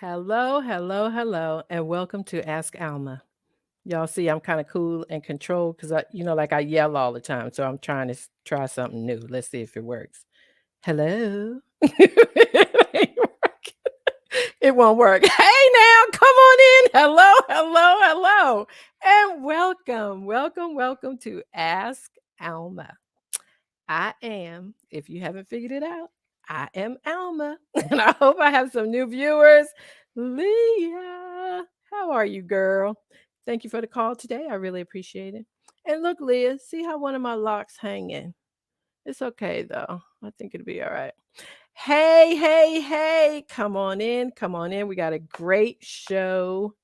Hello, hello, hello, and welcome to Ask Alma. Y'all see, I'm kind of cool and controlled because like I yell all the time. So I'm trying to try something new. Let's see if it works. Hello. It ain't working. It won't work. Hey, now, come on in. Hello, hello, hello, and welcome to Ask Alma. I am, if you haven't figured it out, I am Alma. And I hope I have some new viewers. Leah, how are you, girl? Thank you for the call today. I really appreciate it. And look, Leah, see how one of my locks hanging? It's okay though. I think it'll be all right. Hey, hey, hey, come on in. Come on in. We got a great show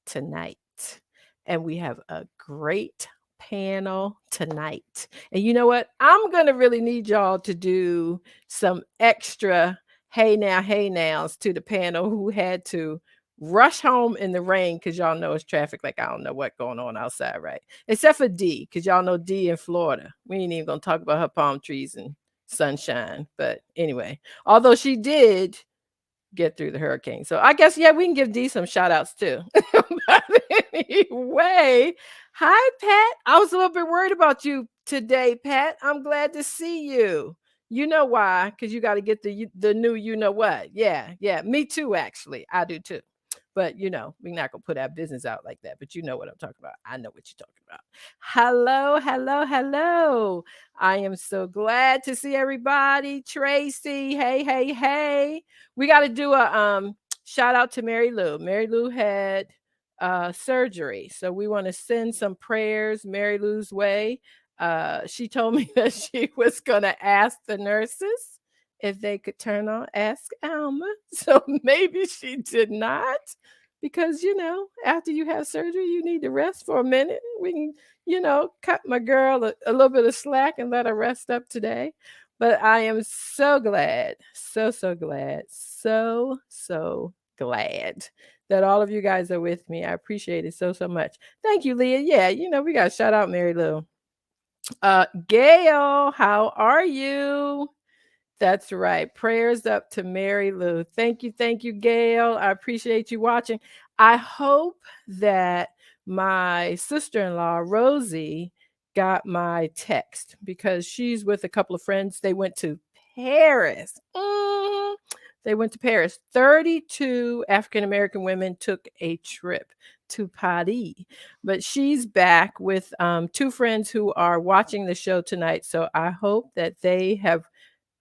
tonight. And we have a great panel tonight. And you know what? I'm going to really need y'all to do some extra hey nows to the panel who had to rush home in the rain because y'all know it's traffic like I don't know what's going on outside, right? Except for D, because y'all know D in Florida. We ain't even going to talk about her palm trees and sunshine. But anyway, although she did get through the hurricane. So I guess, yeah, we can give D some shout outs too. But anyway, hi, Pat. I was a little bit worried about you today, Pat. I'm glad to see you. You know why? Because you got to get the new you know what. Yeah. Me too, actually. I do too. But we're not gonna put our business out like that. But you know what I'm talking about. I know what you're talking about. Hello, hello, hello. I am so glad to see everybody. Tracy, hey, hey, hey. We got to do a shout out to Mary Lou. Mary Lou had surgery, so we want to send some prayers Mary Lou's way. She told me that she was gonna ask the nurses if they could turn on Ask Alma. So maybe she did not, because after you have surgery, you need to rest for a minute. We can, cut my girl a little bit of slack and let her rest up today. But I am so glad, so glad, so glad that all of you guys are with me. I appreciate it so much. Thank you, Leah. Yeah, we got to shout out Mary Lou. Gail, how are you? That's right. Prayers up to Mary Lou. Thank you, Gail. I appreciate you watching. I hope that my sister-in-law, Rosie, got my text because she's with a couple of friends. They went to Paris. They went to Paris. 32 African-American women took a trip to Paris. But she's back with two friends who are watching the show tonight. So I hope that they have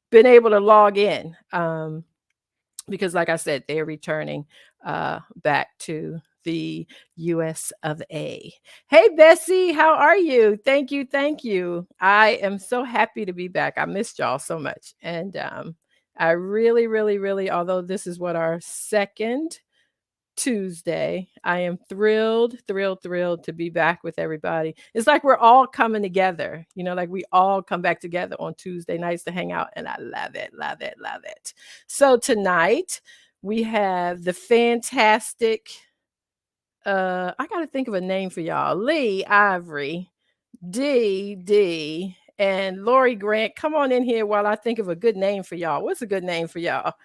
been able to log in because, like I said, they're returning back to the US of A. Hey, Bessie, how are you? Thank you. I am so happy to be back. I missed y'all so much. And I really, although this is what our second Tuesday, I am thrilled to be back with everybody. It's like we're all coming together, like we all come back together on Tuesday nights to hang out, and I love it. So tonight we have the fantastic, I got to think of a name for y'all. Lee Ivory, D, and Lori Grant. Come on in here while I think of a good name for y'all. What's a good name for y'all?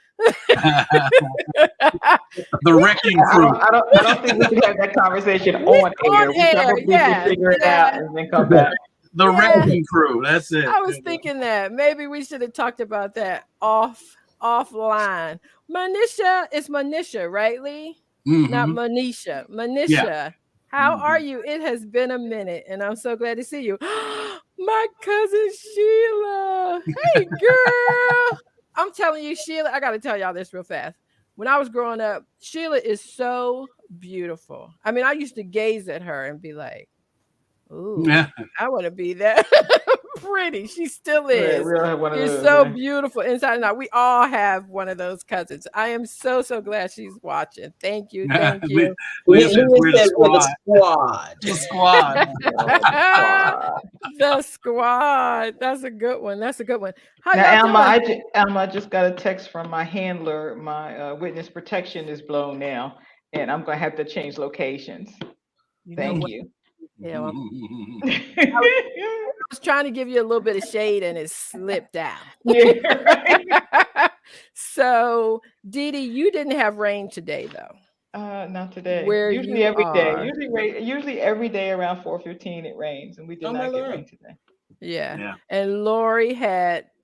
The Wrecking Crew. I don't think we should have that conversation on air. We probably should figure it out and then come back. The Wrecking Crew. That's it. I was thinking that maybe we should have talked about that offline. Manisha, it's Manisha, right, Lee? Mm-hmm. Not Manisha. Manisha. Yeah. How are you? It has been a minute, and I'm so glad to see you. My cousin Sheila. Hey, girl. I'm telling you, Sheila, I got to tell y'all this real fast. When I was growing up, Sheila is so beautiful. I mean, I used to gaze at her and be like, ooh, I want to be that pretty. She still is. She's so beautiful inside and out. We all have one of those cousins. I am so glad she's watching. Thank you. We're the squad. The squad. That's a good one. How now, Alma, I just got a text from my handler. My witness protection is blown now, and I'm going to have to change locations. Thank you. Yeah, I was trying to give you a little bit of shade and it slipped out. Yeah. So, Dee Dee, you didn't have rain today, though, Not today. where Usually you every day. are. Usually every day around 4:15 it rains, and we did Oh my not get rain Lord. today. Yeah. Yeah. And Lori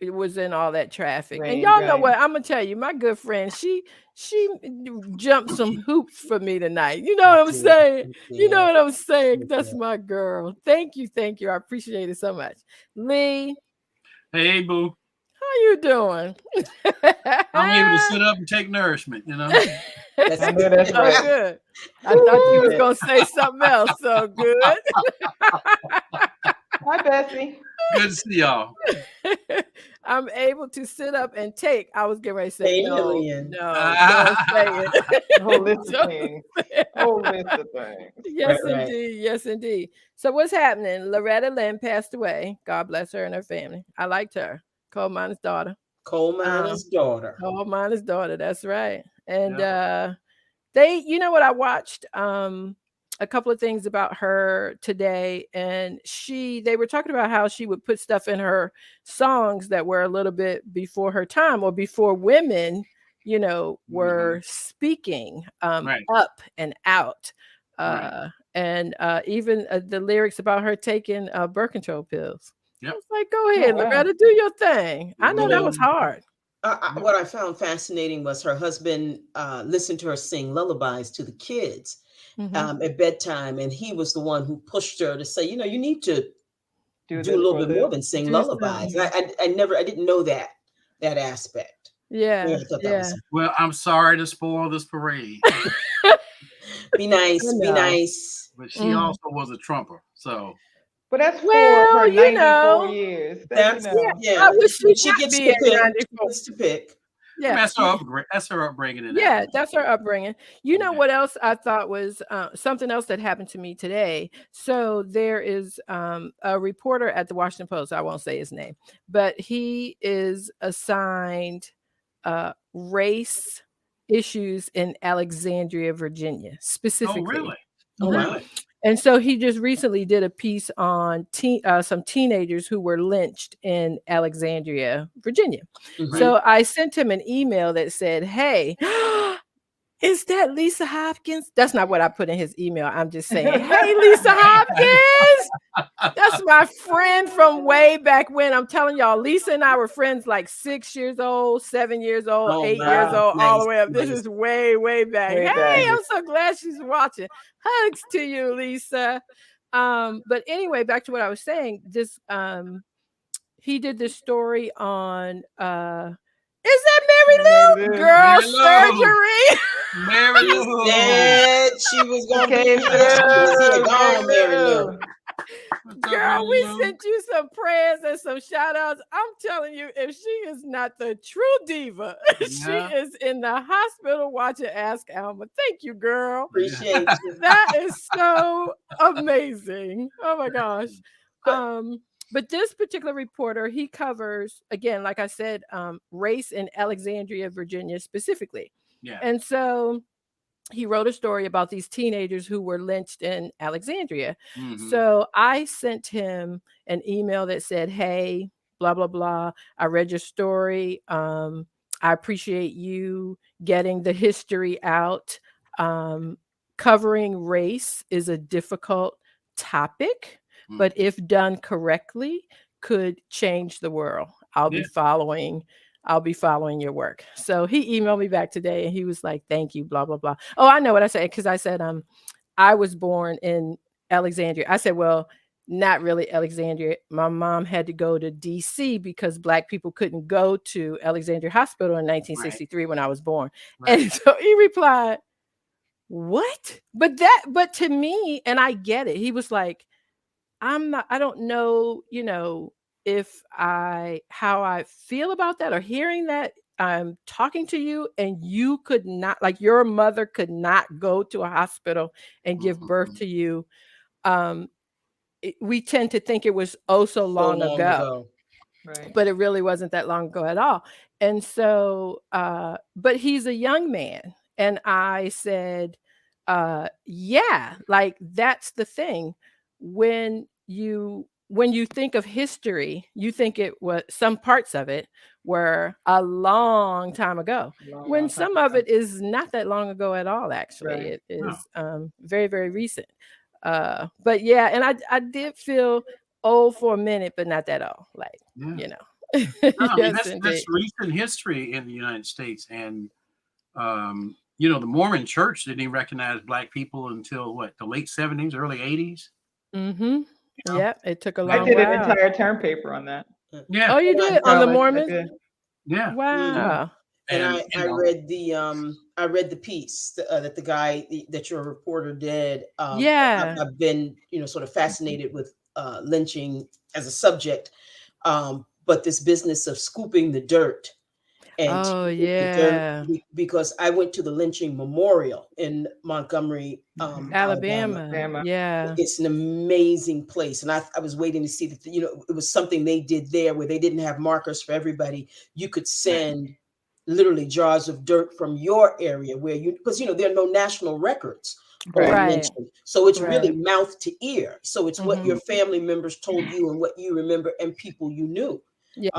was in all that traffic. And Rain, y'all know right? what? I'm gonna tell you, my good friend, she jumped some hoops for me tonight. You know I what I'm did. saying? I You know did. what I'm saying? I That's did. my girl. Thank you, thank you. I appreciate it so much. Lee, Hey, boo. how you doing? I'm able to sit up and take nourishment, you know? I know that's Oh, right. good. I thought you was Good. gonna say something else. So good. Hi, Bessie. Good to see y'all. I'm able to sit up and take. I was getting ready to say, Hey, no, Lillian. no, don't say A whole list it. of things. Whole list of things. Yes, Right, right. indeed. Yes, indeed. So what's happening? Loretta Lynn passed away. God bless her and her family. I liked her. Coal miner's daughter. Coal miner's daughter. Coal miner's daughter. That's right. And Yeah. you know what, I watched a couple of things about her today, and they were talking about how she would put stuff in her songs that were a little bit before her time, or before women, were speaking Right. up and out. Right. And even the lyrics about her taking birth control pills. I Yep. was like, go Oh ahead, wow. Loretta, do your thing. I know You that know, was hard. what I found fascinating was her husband listened to her sing lullabies to the kids Hmm. at bedtime, and he was the one who pushed her to say, you need to Do do a this little for bit more the than sing Do lullabies. something. I didn't know that aspect. Yeah, Yeah, I thought that yeah. was Well, I'm sorry to spoil this parade, be I nice, be know. nice. but she Mhm. also was a trumper. So, But that's four of Well, her 94 years. That That's yeah, I yeah. wish she But she not gets be to at pick. She 94. gets to pick. I mean, Yeah, that's her upbringing and yeah, everything. that's her upbringing. You know Yeah. what else I thought was something else that happened to me today? So there is a reporter at the Washington Post. I won't say his name, but he is assigned race issues in Alexandria, Virginia, Oh, specifically. really? Oh Mhm. wow. Really? And so he just recently did a piece on some teenagers who were lynched in Alexandria, Virginia. Hmm. Right. So I sent him an email that said, "Hey, is that Lisa Hopkins?" That's not what I put in his email. I'm just saying, "Hey, Lisa Hopkins." That's my friend from way back when. I'm telling y'all, Lisa and I were friends like 6 years old, 7 years old, Oh 8 years wow. Wow. old, all the Nice, way up. This nice. is way, way back. Way Hey, back. I'm so glad she's watching. Hugs to you, Lisa. But anyway, back to what I was saying. This he did this story on is that Mary Mary Lou? Lou. Girl Mary Lou. surgery. Mary She Lou. said she was She gonna be came here. She was here. through. Go Mary on, Mary Lou. Lou. What's up, Girl, Mary we Lou? sent you some prayers and some shout outs. I'm telling you, if she is not the true diva, she Yeah. is in the hospital watching Ask Alma. Thank you, girl. Appreciate you. That is so amazing. Oh my gosh. But But this particular reporter, he covers, again, like I said, race in Alexandria, Virginia specifically. Yeah. And so he wrote a story about these teenagers who were lynched in Alexandria. Mm-hmm. So I sent him an email that said, "Hey, blah blah blah. I read your story. I appreciate you getting the history out. Um, Covering race is a difficult topic, but if done correctly, could change the world. I'll Yeah. be following I'll be following your work." So he emailed me back today and he was like, "Thank you, blah, blah, blah." Oh, I know what I said. Cause I said, I was born in Alexandria. I said, well, not really Alexandria. My mom had to go to DC because Black people couldn't go to Alexandria Hospital in Right. 1963 when I was born. Right. And so he replied, "What?" But to me, and I get it. He was like, I don't know, if how I feel about that or hearing that I'm talking to you and you could not, like your mother could not go to a hospital and give birth Mm-hmm. to you. Um, we tend to think it was oh so so long long ago, ago. Right. but it really wasn't that long ago at all. And so, but he's a young man. And I said, yeah, like that's the thing. When when you think of history, you think it was some parts of it were a long time ago, when Long time some of ago. it is not that long ago at all. Actually, Right. it is very, very recent. But yeah, and I did feel old for a minute, but not that old. Like, Yeah. you know. No, I mean, Yes, that's indeed. recent history in the United States. And, the Mormon church didn't even recognize black people until what, the late 70s, early 80s? Mm-hmm. You know? Yep, it took a I long did an while. entire term paper on that. Yeah. Oh, you And did on the College. I Mormons? did. Yeah. Wow. And And, I read the piece that the guy that your reporter did. Yeah. I've been sort of fascinated with lynching as a subject, but this business of scooping the dirt and Oh, taking the dirt, yeah. because I went to the lynching memorial in Montgomery, Alabama. Alabama. Alabama. Yeah. It's an amazing place, and I was waiting to see that. It was something they did there where they didn't have markers for everybody. You could send literally jars of dirt from your area because there are no national records on Right. Right. lynching, so it's really Right. mouth to ear. So it's what Mhm. your family members told you and what you remember and people you knew. Yeah.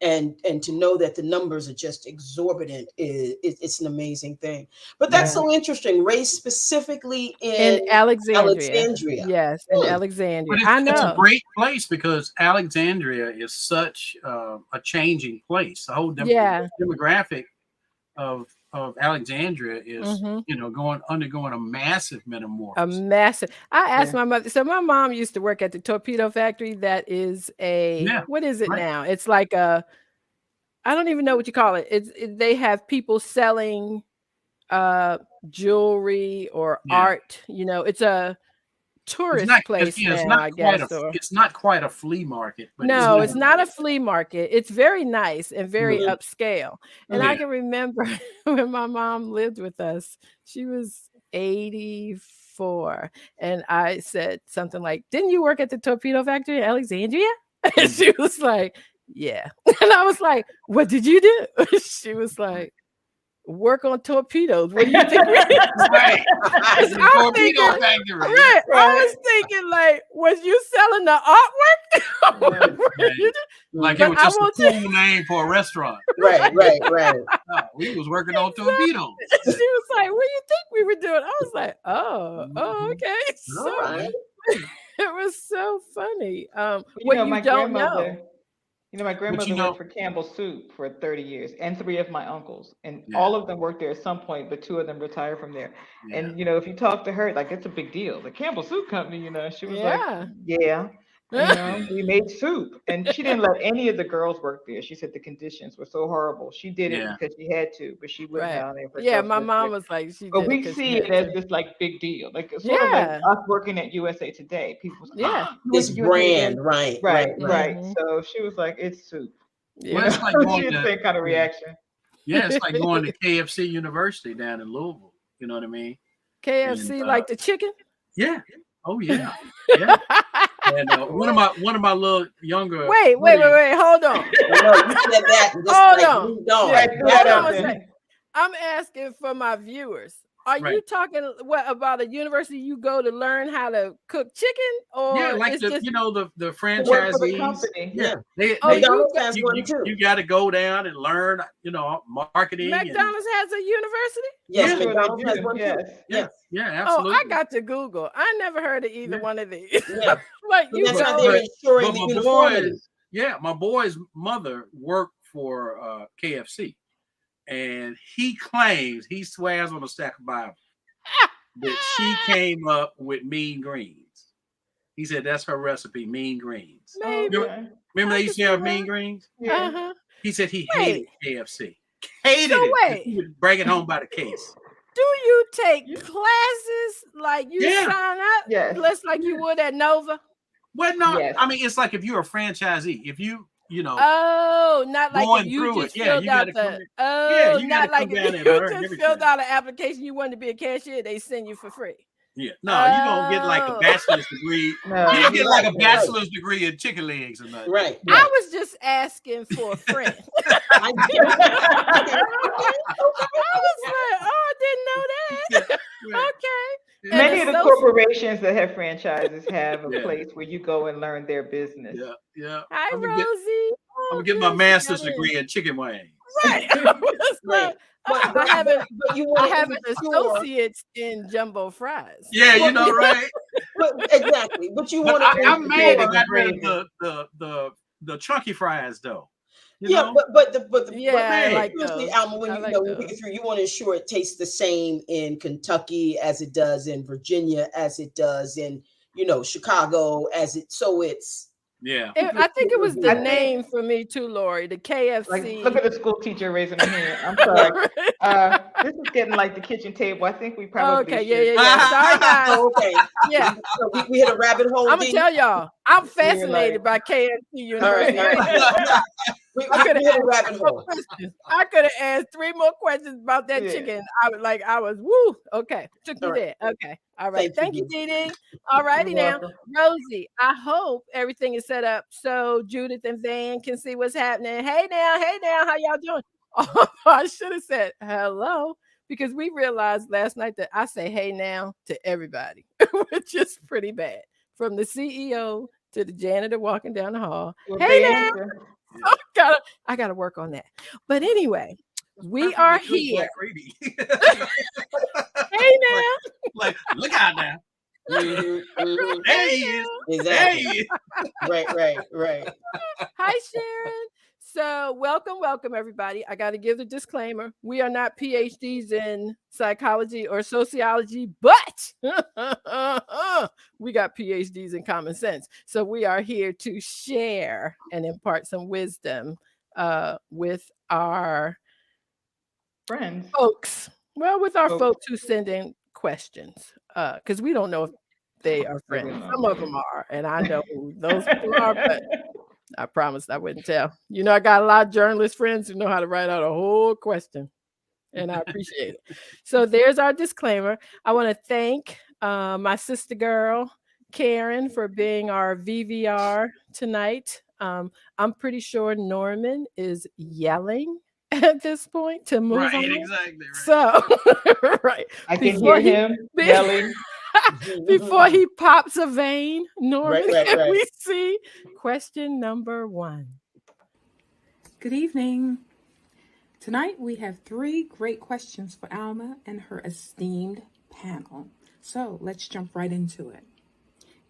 Yep. And to know that the numbers are just exorbitant it's an amazing thing. But that's Yeah. so interesting. Race specifically In in Alexandria. Alexandria. Yes, in Hmm. Alexandria. But I it's a know. great place because Alexandria is such a changing place. The whole Yeah. demographic of Alexandria is, Mhm. undergoing a massive A metamorphosis. massive. I asked Yeah. my mother. So my mom used to work at the torpedo factory. That is Yeah, what is it right. now? It's like I don't even know what you call it. They have people selling jewelry or Yeah. art. It's a tourist place It's now, not I quite guess. Or it's not quite a flea market, but it's no, kind it's of not a flea market. It's very nice and very Mhm. upscale. And Mhm. I can remember when my mom lived with us, she was 84. And I said something like, "Didn't you work at the torpedo factory in Alexandria?" And she was like, "Yeah." And I was like, "What did you do?" She was like, "Work on torpedos. What do you think we right. I'm The torpedo thinking, factory. Yeah. right. I Right. was thinking, like, was you selling the artwork? Right. What were you doing? Like it But was I just a will tell cool name for a restaurant. Right. No, we was working on torpedoes. she was like, "What do you think we were doing?" I was like, "Oh, Mhm. okay." All So right. it was so funny. You know, What you don't know. my But grandmother worked for Campbell Soup for 30 years, and three of my uncles, and Yeah. all of them worked there at some point, but two of them retired from there. Yeah. And if you talk to her, like, it's a big deal. The Campbell Soup Company, she was like, Yeah. yeah, we made soup, and she didn't let any of the girls work there. She said the conditions were so horrible. She did it Yeah. because she had to, but she wouldn't Right. have any of her Yeah, girls my work mom there. was like, she But did it we because she see had it as to. this like big deal, like it's sort of like Yeah. us working at USA Today. People was like, Yeah. "Oh, you went This to USA Today?" brand, right. Right. Mhm. So she was like, "It's soup." Well, Yeah. it's like going She had the to same kind of reaction. it's like going to KFC University down in Louisville. You know what I mean? KFC, And, like the chicken? Yeah. Oh yeah. Yeah. And one of my little younger Wait. buddies- Hold on. No, you said that and just Hold like on. moved on. Yeah, Hold that on out a there. second. I'm asking for my viewers. Are you Right. talking about a university you go to learn how to cook chicken, Yeah, or like it's the just the Work for the franchisees. company. Yeah. They Oh, you McDonald's go- has one too. you got to go down and learn, marketing and McDonald's has a university? Yes, Yeah. Sure they McDonald's has do, one too. yes. Yes. yeah, Oh, absolutely. I got to Google. I never heard of either Yeah. one of these. Yeah. Like But you that's how go. they're ensuring but the my uniformity. my boy's mother worked for KFC, and he swears on a stack of Bible that she came up with mean greens. He said that's her recipe, mean greens. Maybe. Okay. Remember I they can used see to have that. mean greens? Yeah. Uh-huh. He said he Wait. hated KFC. Hated So it. 'cause wait. He would bring it home by the case. Do you take Yeah. classes like you Yeah. sign up, Yes. just like you would at Nova? Well, no, Yes. I mean it's like if you're a franchisee, if you Oh, not like going if you through it, just yeah, filled you got out to come the. in. Oh, you not gotta like come if down you and learn just everything. filled out an application, you wanted to be a cashier, they send you for free. Yeah, no, you don't get like a Oh. bachelor's degree. No, You don't get like a right. bachelor's degree in chicken legs or nothing. Right. Yeah. I was just asking for a friend. I get it. Okay. I was like, oh, I didn't know that. Yeah, Okay. yeah. And Many it's of the so corporate corporations that have franchises have a Yeah. place where you go and learn their business. Yeah. Hi, I'm Rosie. gonna Oh, get my good. master's She got in. degree in chicken wings. Right. It's Right. like, But, I haven't you I want to have an ensure. associate's in jumbo fries. Yeah, you Well, know, right? but exactly. But you But want to I may Integrated have ensure. got rid of engraving. the chunky fries though. You Yeah, know? but Yeah, I man, like seriously, those. Alma, when I you like know you pick those. it through, you want to ensure it tastes the same in Kentucky as it does in Virginia, as it does in Chicago, as it so it's Yeah. I think it was the I there. think, name for me too, Lori. The like, KFC. look at the school teacher raising her hand. I'm sorry. This is getting like the kitchen table. I think we probably Okay, should. yeah. Sorry, guys. Oh, okay. Yeah, So we hit a rabbit hole. I'm gonna D. tell y'all, I'm We're fascinated like, by KFC All right, University. all right. We I could have hit a asked rabbit 3 more hole. questions. I could have asked 3 more questions about that yeah. chicken. I was woo. Okay, took me All right. there. Okay, all right. Thank you, Thank you, D. Dee Dee. All righty You're now, welcome. Rosie. I hope everything is set up so Judith and Van can see what's happening. Hey now, how y'all doing? Oh, I should have said hello because we realized last night that I say hey now to everybody, which is pretty bad. From the CEO to the janitor walking down the hall. Well, Hey now. Van, I gotta work on that. But anyway, we Perfectly are good here. Black Lady. Hey now. like, look out now. Mhm, mhm. There he is. There Exactly. he is. Right. Hi, Sharon. So, welcome, everybody. I got to give the disclaimer. We are not PhDs in psychology or sociology, but we got PhDs in common sense. So, we are here to share and impart some wisdom with our friends. folks. Well, with our Folks. folks who send in questions, because we don't know if they are They friends. don't know. Some of them are, and I know who those people are, but I promised I wouldn't tell. I got a lot of journalist friends who know how to write out a whole question, and I appreciate it. So there's our disclaimer. I want to thank my sister girl, Karen, for being our VVR tonight. I'm pretty sure Norman is yelling at this point to move Right, on. exactly. Right. So, right. I can Before hear him yelling. before he pops a vein, Norman, Right. can we see question number 1? Good evening. Tonight we have 3 great questions for Alma and her esteemed panel. So let's jump right into it.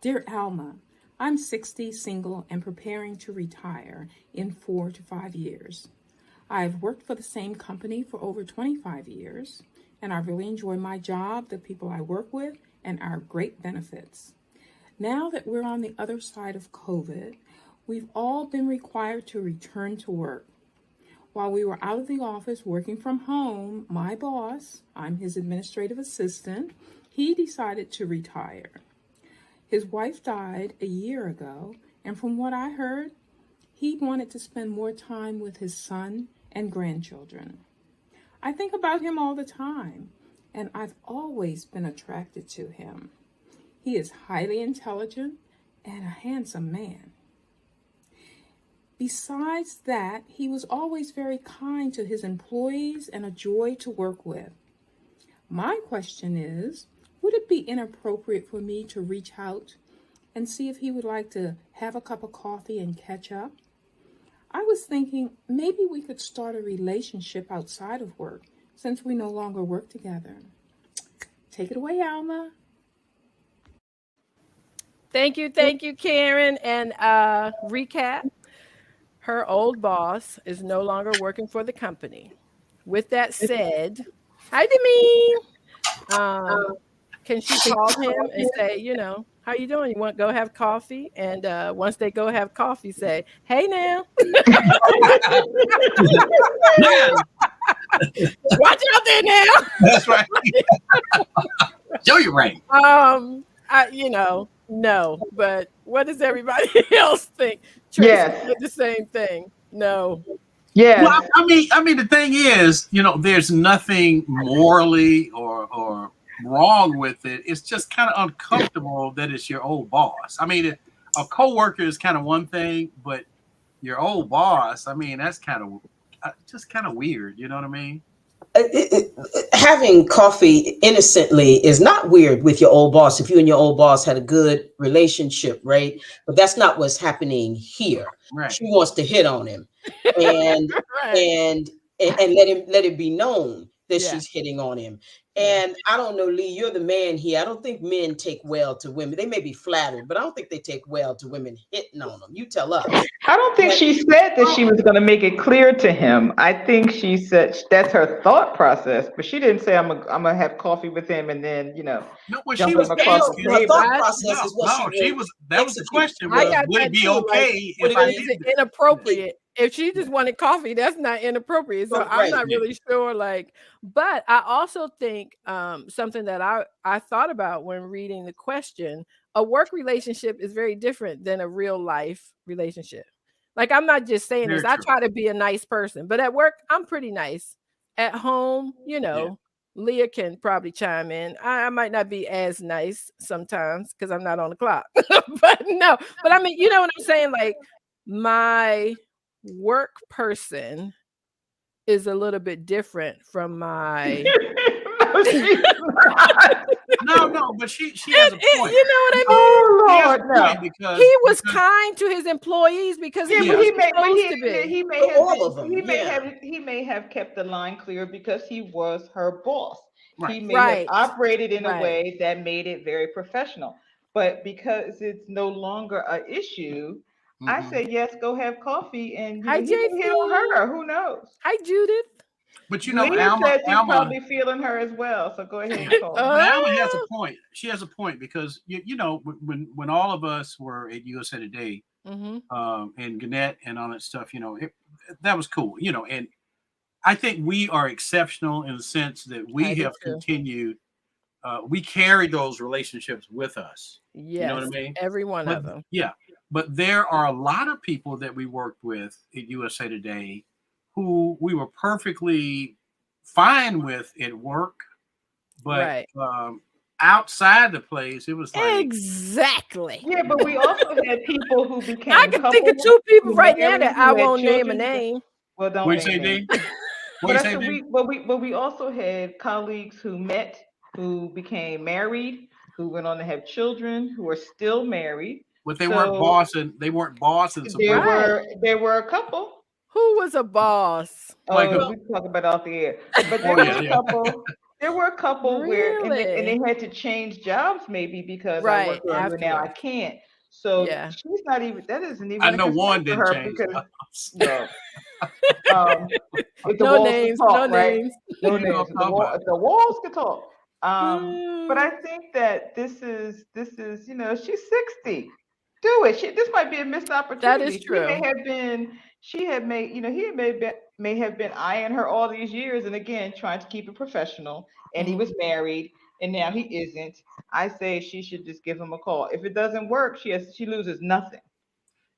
Dear Alma, I'm 60, single, and preparing to retire in 4 to 5 years. I've worked for the same company for over 25 years, and I really enjoy my job, the people I work with, and our great benefits. Now that we're on the other side of COVID, we've all been required to return to work. While we were out of the office working from home, my boss, I'm his administrative assistant, he decided to retire. His wife died a year ago, and from what I heard, he wanted to spend more time with his son and grandchildren. I think about him all the time, and I've always been attracted to him. He is highly intelligent and a handsome man. Besides that, he was always very kind to his employees and a joy to work with. My question is, would it be inappropriate for me to reach out and see if he would like to have a cup of coffee and catch up? I was thinking maybe we could start a relationship outside of work since we no longer work together. Take it away, Alma. Thank you, Karen. And recap, her old boss is no longer working for the company. With that said, hi, Demi. Can she call him and say, how you doing? You want to go have coffee? And once they go have coffee, say, hey now. Man, Watch out there now. that's right. Show your ring. No, but what does everybody else think? Tracy Yes. did the same thing. No. Yes. Well, I mean, the thing is, there's nothing morally or wrong with it. It's just kind of uncomfortable that it's your old boss. I mean, a coworker is kind of one thing, but your old boss, I mean, that's kind of just kind of weird. You know what I mean? Having coffee innocently is not weird with your old boss if you and your old boss had a good relationship, right? But that's not what's happening here. Right. She wants to hit on him, and Right. and let it be known that Yeah. she's hitting on him. Yeah. And I don't know, Lee, you're the man here. I don't think men take well to women. They may be flattered, but I don't think they take well to women hitting on them. You tell us. I don't think But she said that she was going to make it clear to him. I think she said that's her thought process, but she didn't say I'm gonna have coffee with him and then No, well, she jump was him across no, the asking. her table. thought I process No, is what she no, she will was. That was the execute. question. I Was got would that it be too. Like, okay Would if it I is be did it that? inappropriate? If she just wanted coffee, that's not inappropriate. So I'm right? not Yeah. really sure. Like, but I also think something that I thought about when reading the question: a work relationship is very different than a real life relationship. Like, I'm not just saying this. Very I true. try to be a nice person, but at work, I'm pretty nice. At home, Yeah. Leah can probably chime in. I might not be as nice sometimes because I'm not on the clock. But no, but I mean, you know what I'm saying? Like, my work person is a little bit different from my No, she's not. No, but she has a point. you know what I mean? Oh She has a Lord, point no. He was because kind to his employees because Yeah, he but yeah, was but supposed to be. he may For have all of them, yeah. he may have kept the line clear because he was her boss. right. He may have Right. operated in a Right. way that made it very professional. But because it's no longer an issue, I Hmm. say yes, go have coffee, and Hi, he may hit on JC. her. Who knows? Hi, Judith. But Leah Alma, says he's Alma, probably feeling her as well. So go ahead and call but him. Alma has a Oh. point. She has a point because when all of us were at USA Today, Mm-hmm. and Gannett and all that stuff, that was cool. And I think we are exceptional in the sense that I we do have too. continued. We carry those relationships with us. You know what I Yes, mean? every one But of them. yeah, but there are a lot of people that we worked with at USA Today who we were perfectly fine with at work, but Right. outside the place, it was like, Exactly. Yeah, but we also had people who I became can think of couples two people who right now married, that I who had won't name a children. name. Well, don't what you say, name names. D? What But you I say, said D? we also had colleagues who met, who became married, who went on to have children, who are still married. But they weren't So bossing. They weren't bossing supreme. Right. there were a couple. Who was a boss? Like, Oh, we can talk about it off the air. But oh there were yeah, a yeah, couple. There were a couple where and they Really? had to change jobs maybe because I work Right. with you and now I Afterwards. can't. So Yeah. she's not even that isn't I even a know concern one for didn't her change because jobs. well, if the No walls could names. No talk, right? names. No You know names. what I'm talking If the walls could talk. But Mm, I think that she's 60. Do it. This might be a missed that is opportunity. She may true. have been. She had made. He may have been eyeing her all these years, and again trying to keep it professional. And he Mhm. was married, and now Yeah. he isn't. I say she should just give him a call. If it doesn't work, she loses nothing.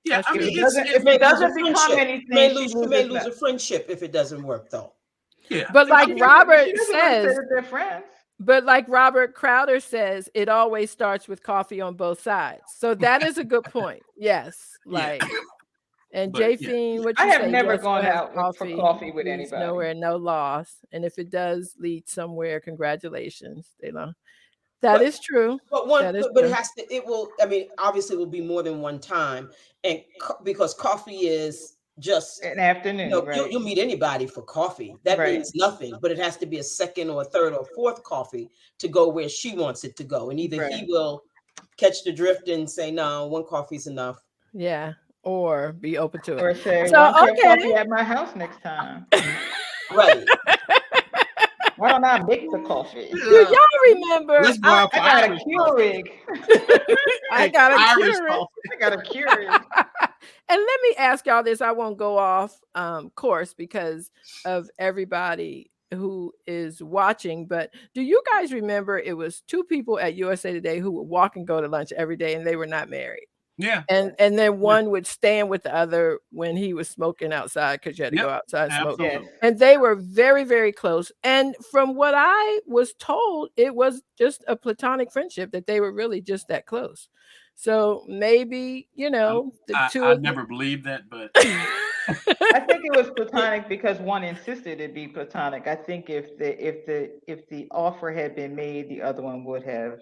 Yeah, That's I If mean, true. She if it may lose a doesn't become friendship. anything, she She may loses lose a nothing. friendship if it doesn't work, though. yeah. But like She Robert doesn't have to say says, that they're friends. but like Robert Crowder says, it always starts with coffee on both sides. So that is a good point. Yes. Yeah, Like, and but Jay yeah, Fiend, what I you have say? never Yes, go gone have out for coffee. coffee with Leads anybody. nowhere, no loss. And if it does lead somewhere, congratulations. That But is true. That is but it true. has to. It will. I mean, obviously, it will be more than one time, and because coffee is just. An afternoon, right? You'll meet anybody for coffee. That Right. means nothing, but it has to be a second or a third or fourth coffee to go where she wants it to go. And either he Right. will catch the drift and say, no, one coffee's enough. Yeah. Or be open to it. Or say, So, why don't you have okay. coffee at my house next time? Right. Why don't I make the coffee? Do y'all remember? let's go out I for got a Irish coffee. Keurig. I Hey, got a Irish Keurig. coffee. I got a Keurig. And let me ask y'all this. I won't go off course because of everybody who is watching, but do you guys remember it was two people at USA Today who would walk and go to lunch every day and they were not married? Yeah, And then one would stand with the other when he was smoking outside because you had to go yep, outside and smoke. Yes. absolutely. And they were very, very close. And from what I was told, it was just a platonic friendship that they were really just that close. So maybe, the two I of them. never believed that, but I think it was platonic because one insisted it be platonic. I think if the offer had been made, the other one would have.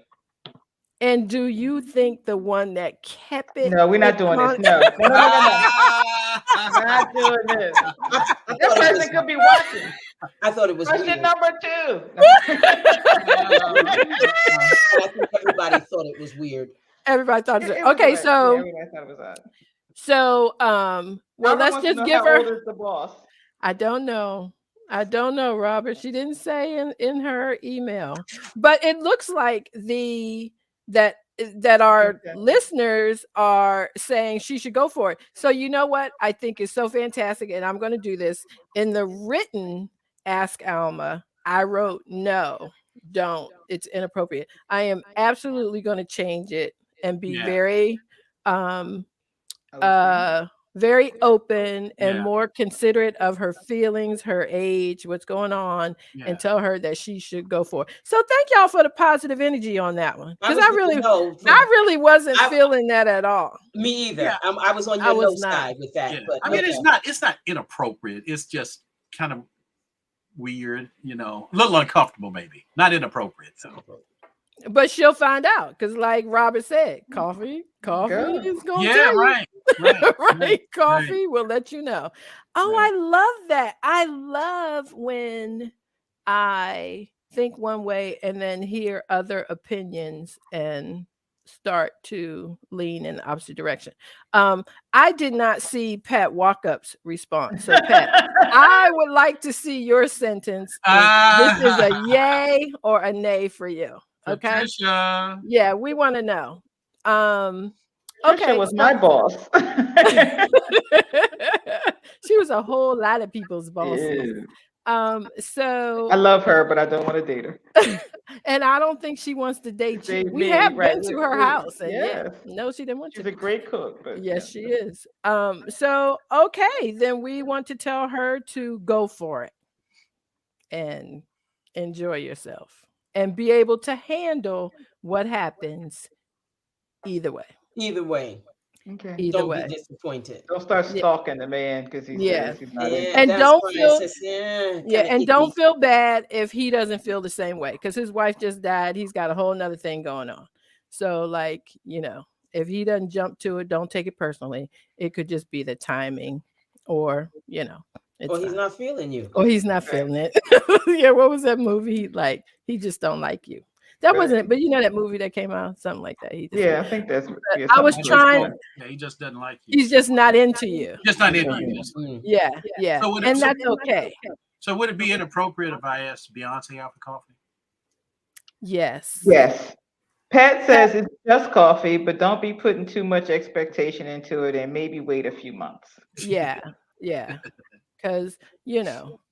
And do you think the one that kept it No, we're not doing this. No. Not doing this. That person could be watching. I thought it was Question weird. number 2. And I think everybody thought it was weird. Everybody thought it was It was okay. odd. So, Yeah, everybody thought it was odd. so, well, Robert let's wants to just know give how her. old is the boss. I don't know. I don't know, Robert. She didn't say in her email, but it looks like that our Okay. listeners are saying she should go for it. So you know what? I think is so fantastic, and I'm going to do this in the written Ask Alma. I wrote no, don't. It's inappropriate. I am absolutely going to change it and be very very open and more considerate of her feelings, her age, what's going on, and tell her that she should go for it. So thank y'all for the positive energy on that one. Because I really wasn't feeling that at all. Me either. I was on your no side with that. Yeah. But I mean, it's not inappropriate. It's just kind of weird, a little uncomfortable, maybe. Not inappropriate. So. But she'll find out because, like Robert said, coffee is going to tell you. Right. Coffee will let you know. Oh, I love that. I love when I think one way and then hear other opinions and start to lean in the opposite direction. I did not see Pat Walkup's response. So, Pat, I would like to see your sentence. This is a yay or a nay for you. Okay. Patricia. Yeah, we want to know. Patricia was my boss. She was a whole lot of people's boss. So I love her, but I don't want to date her. And I don't think she wants to date you. We have been to her house, and no, she didn't want to. She's a great cook, but yes, she is. So okay, then we want to tell her to go for it and enjoy yourself and be able to handle what happens either way. Okay. Either way. Be disappointed. Don't start stalking the man because he says he's not in. And don't feel bad if he doesn't feel the same way because his wife just died. He's got a whole nother thing going on. So, like, if he doesn't jump to it, don't take it personally. It could just be the timing, or he's not feeling you. Or he's not feeling it. Yeah, what was that movie? Like, he just don't like you. That wasn't, but that movie that came out, something like that. I think that's. I was trying. Yeah, he just doesn't like you. He's just not into you. Just not into you. Yeah. So that's okay. So would it be inappropriate if I asked Beyonce out for coffee? Yes. Pat says it's just coffee, but don't be putting too much expectation into it, and maybe wait a few months. Yeah. Because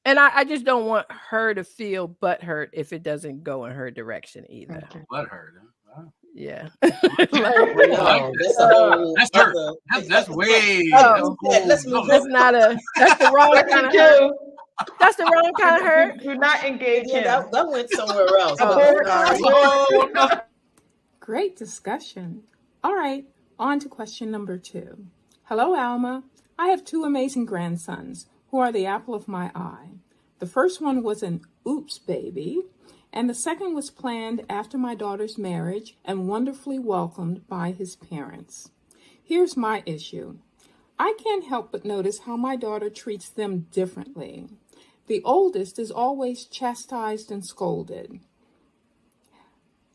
and I just don't want her to feel butthurt if it doesn't go in her direction either. Okay. Butthurt, huh? Wow. Yeah. That's way. Let's move. That's the wrong kind of hurt. That's the wrong kind of hurt. Do not engage him. That went somewhere else. Great discussion. All right, on to question number 2. Hello, Alma. I have 2 amazing grandsons who are the apple of my eye. The first one was an oops baby, and the second was planned after my daughter's marriage and wonderfully welcomed by his parents. Here's my issue. I can't help but notice how my daughter treats them differently. The oldest is always chastised and scolded.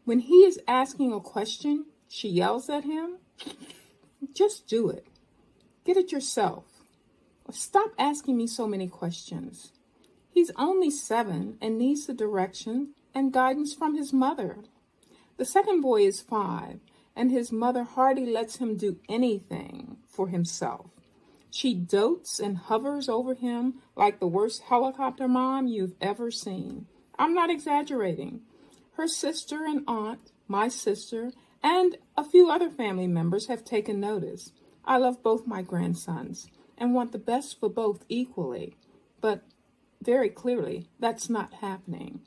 When he is asking a question, she yells at him. Just do it. Get it yourself. Stop asking me so many questions. He's only 7 and needs the direction and guidance from his mother. The second boy is 5, and his mother hardly lets him do anything for himself. She dotes and hovers over him like the worst helicopter mom you've ever seen. I'm not exaggerating. Her sister and aunt, my sister, and a few other family members have taken notice. I love both my grandsons and want the best for both equally, but very clearly that's not happening.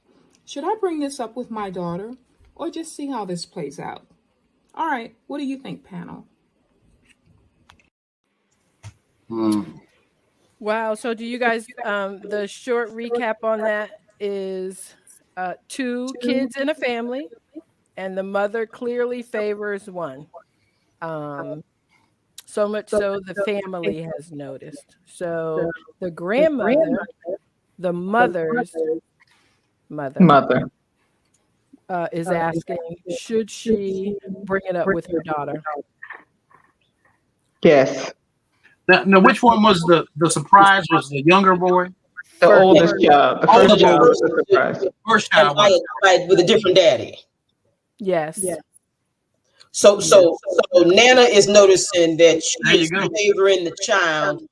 Should I bring this up with my daughter or just see how this plays out? All right, what do you think, panel? Wow. So do you guys the short recap on that is two kids in a family and the mother clearly favors one. Um so much so the family has noticed. So the grandmother, the mother's mother, Mother. is asking, should she bring it up with her daughter? Yes. Now, which one was the surprise? Was the younger boy? The First, oldest child. The Oh, first the child was first a surprise. first and child was. with a different daddy. yes. So Nana is noticing that There she you is go. favoring the child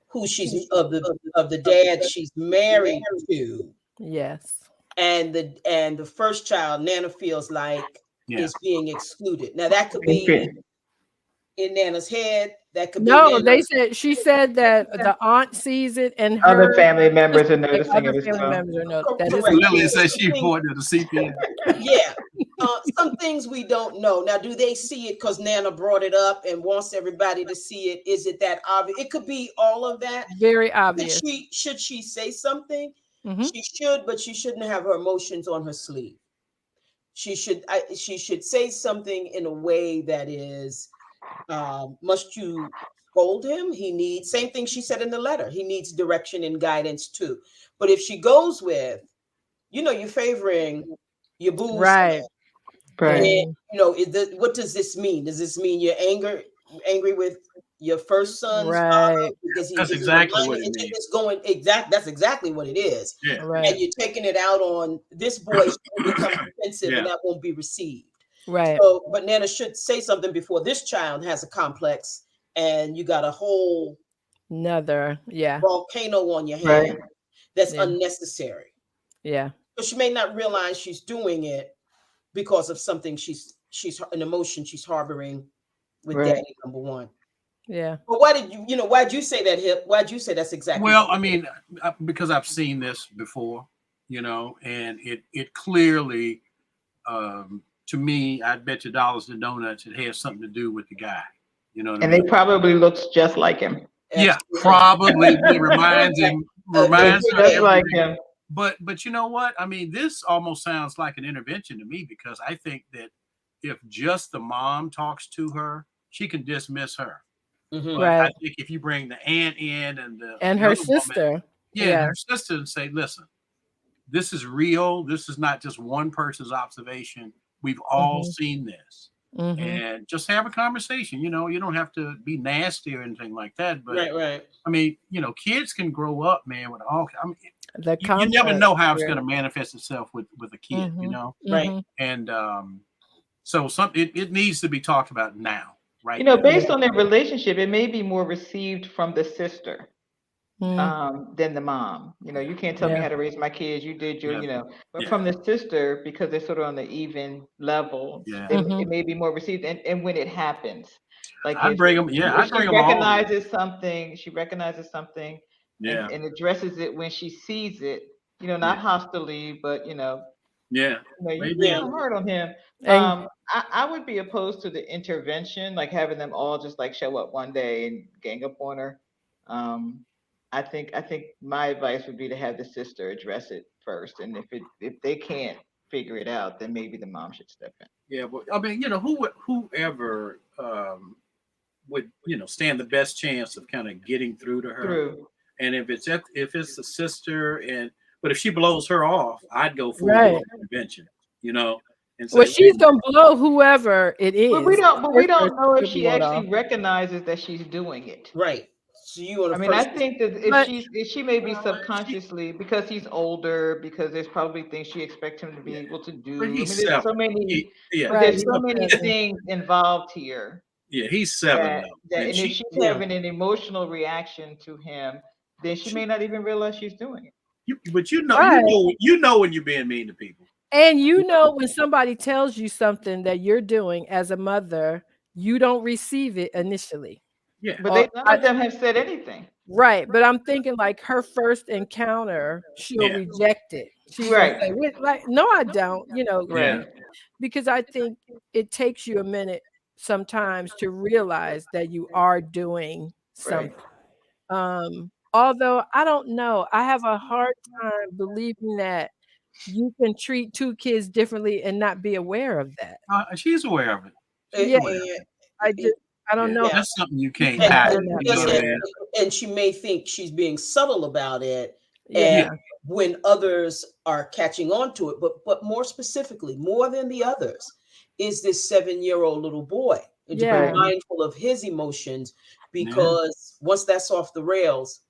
who she's of the dad she's married to, Yes. and the first child Nana feels like Yeah. is being excluded. Now that could be in Nana's head. That could be No, Nana. she said that the aunt sees it and Other her family members are and noticing other it as family well. members are that is Correct. Lily Because says some she things, pointed to the CPS. yeah, some things we don't know. Now, do they see it because Nana brought it up and wants everybody to see it? Is it that obvious? It could be all of that. very obvious. Should she say something? Mhm. She should, but she shouldn't have her emotions on her sleeve. She should say something in a way that is, must you scold him? He needs, same thing she said in the letter. He needs direction and guidance too. But if she goes with, you're favoring your boo's son, Right. Right. Yeah. and what does this mean? Does this mean you're angry with your first son's father Right. because he That's is exactly reminded? what it means. It's going exact. That's exactly what it is. Yeah. Right. And you're taking it out on this boy who becomes defensive, Yeah. and that won't be received. Right. So, but Nana should say something before this child has a complex, and you got a whole Another. Yeah. volcano on your Right. hand that's Yeah. unnecessary. Yeah. So she may not realize she's doing it because of something she's an emotion she's harboring with Right. daddy number one. Yeah. But why'd you say that, Hip? Why'd you say that's exactly Well, what I mean, because I've seen this before, and it clearly, to me, I'd bet you dollars to donuts it has something to do with the guy. You know what I And mean? they probably looks just like him. Yeah, Absolutely. probably it reminds her of Just like everything. him. But you know what? I mean, this almost sounds like an intervention to me because I think that if just the mom talks to her, she can dismiss her. Mhm. But I Right. think if you bring the aunt in and the And her other woman, sister. yeah, and her sister, and say, listen, this is real. This is not just one person's observation. We've all Mhm. seen this. Mhm. And just have a conversation. You don't have to be nasty or anything like that. But Right. I mean, kids can grow up, man, with all. I mean, The you never complex. know how it's Yeah. going to manifest itself with a kid, Mhm. Right. Mhm. and so it needs to be talked about now, right? Based on their relationship, it may be more received from the sister Mm. than the mom. You can't tell me Yeah. how to raise my kids. You did your, Yeah, but yeah, from the sister, because they're sort of on the even level, yeah. it Mhm. may be more received. And when it happens, like I'd bring them. Yeah, if I'd she bring them all. recognizes something Yeah, and addresses it when she sees it, not yeah, hostilely, but yeah. you Maybe. kind of hard on him. And I would be opposed to the intervention, like having them all just like show up one day and gang up on her. Um, I think my advice would be to have the sister address it first, and if they can't figure it out, then maybe the mom should step in. Yeah, but I mean, whoever would stand the best chance of kind of getting through to her. Through. And if it's the sister, but if she blows her off, I'd go full right. intervention, and Well, say, wait she's a minute. gonna blow whoever it But we is. don't. But we Sister don't know if should she blow it off. actually recognizes that she's doing it. Right. So you want I to mean, I first. think that if But she may be subconsciously, because he's older, because there's probably things she expects him to be Yeah, able to but do. I mean, he's there's seven. so many, Yeah, but right, there's he's so a many peasant. things involved here yeah, he's 7 that though, and and if she. she's Yeah. having an emotional reaction to him, then she may not even realize she's doing it. But Right. when you're being mean to people. And when somebody tells you something that you're doing as a mother, you don't receive it initially. Yeah, But Or none of them have said anything. right, but I'm thinking like her first encounter, she'll yeah, reject it. She's gonna Right. say, "Wait, like, no, I don't," yeah. Right. because I think it takes you a minute sometimes to realize that you are doing Right. something. Um, Although I don't know, I have a hard time believing that you can treat 2 kids differently and not be aware of that. She's aware of it. She's Yeah, aware of I just I it. don't Yeah, know yeah. how that's something you you can't can hide. be in that You know Just what I world. mean? and she may think she's being subtle about it, and Yeah, Yeah, when others are catching on to it, but more specifically, more than the others, is this 7-year-old little boy, and to be Right. yeah, mindful of his emotions, yeah, because once that's off the rails,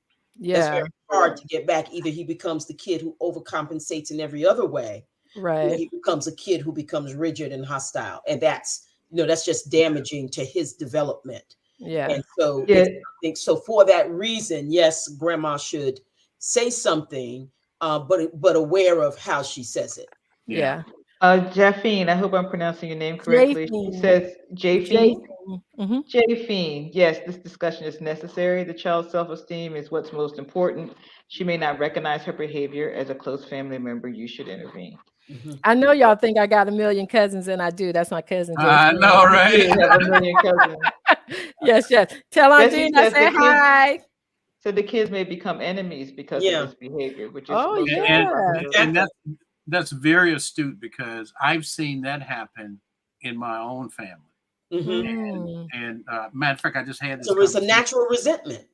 it's very yeah, hard to get back. Either he becomes the kid who overcompensates in every other way, or right, he becomes a kid who becomes rigid and hostile, and that's just damaging to his development. yeah, And so Yeah. it's, I think, so for that reason, yes, grandma should say something, but aware of how she says it. yeah. yeah. Jaffine, I hope I'm pronouncing your name correctly. She Japhine, says Japhine. Japhine, mhm. Japhine, yes, this discussion is necessary. The child's self-esteem is what's most important. She may not recognize her behavior as a close family member. You should intervene. Mhm. I know y'all think I got a million cousins, and I do. That's my cousin I Japhine. know, You right? do have a million cousins. Yes, yes. Tell Aunt Bessie Jean I says the said kids hi. so the kids may become enemies because of Yeah. this behavior, which is Oh, most and certainly and, yeah. possible. and that's very astute because I've seen that happen in my own family. Mhm. Mm, And matter of fact, I just had this So it's a conversation. natural resentment.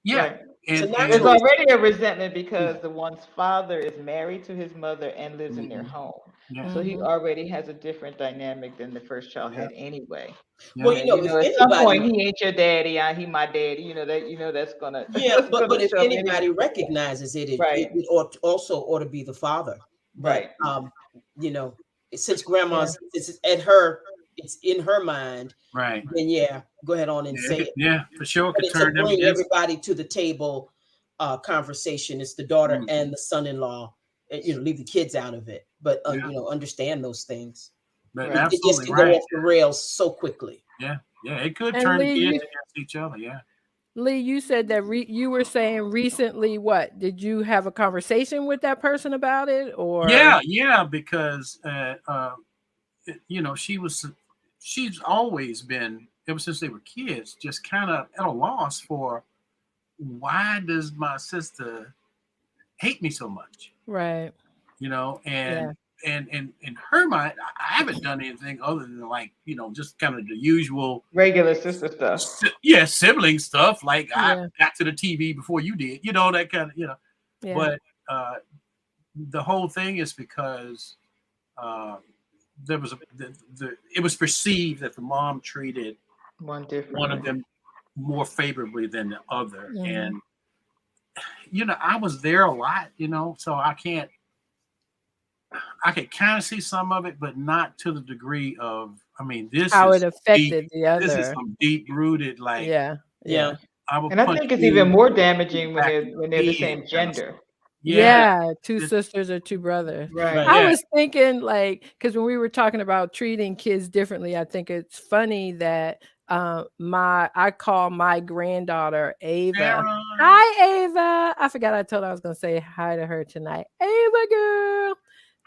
Yeah, Right. It's a There's and natural already a resentment. resentment because Yeah. the one's father is married to his mother and lives in their mhm, home. yeah, So he mhm. already has a different dynamic than the first child yeah, had anyway. Well, yeah, And if at some point anybody, he ain't your daddy, he my daddy. That's gonna yeah, that's but gonna if show up anyway. anybody recognizes it, Right, also ought to be the father. But right. you know, since Yeah, grandma's, it's in her mind, right. then yeah, go ahead on and Yeah, say it. yeah, for sure, it But could it's a turn them bring against. everybody to the table conversation. It's the daughter Mhm, and the son-in-law. Leave the kids out of it, but yeah, understand those things. but Right. It just absolutely can go right. off the rails so quickly. Yeah, yeah, it could and turn the Lee, kids you against each other. Yeah. Lee, you said that you were saying recently what? Did you have a conversation with that person about it, or Yeah, yeah, because she's always been ever since they were kids, just kind of at a loss for why does my sister hate me so much? right? You know, Yeah, and in her mind, I haven't done anything other than like just kind of the usual, Regular sister stuff. yeah, sibling stuff. Like I yeah, got to the TV before you did, that kind of. yeah. But the whole thing is because uh, there was it was perceived that the mom treated One one of differently. them more favorably than the other, Mhm. and I was there a lot, so I could kind of see some of it, but not to the degree of. I mean, this How it is deep. affected the This is other. some deep rooted, like Yeah, Yeah. yeah, I will And I punch think it's even you more in the damaging when back they're of when they're the your head, same kind of stuff. gender. Yeah, yeah. Two it, sisters or two brothers. Right. Right. I yeah, was thinking, like, because when we were talking about treating kids differently, I think it's funny that I call my granddaughter Ava. Sharon. Hi, Ava. I forgot I told her I was gonna say hi to her tonight. Ava girl.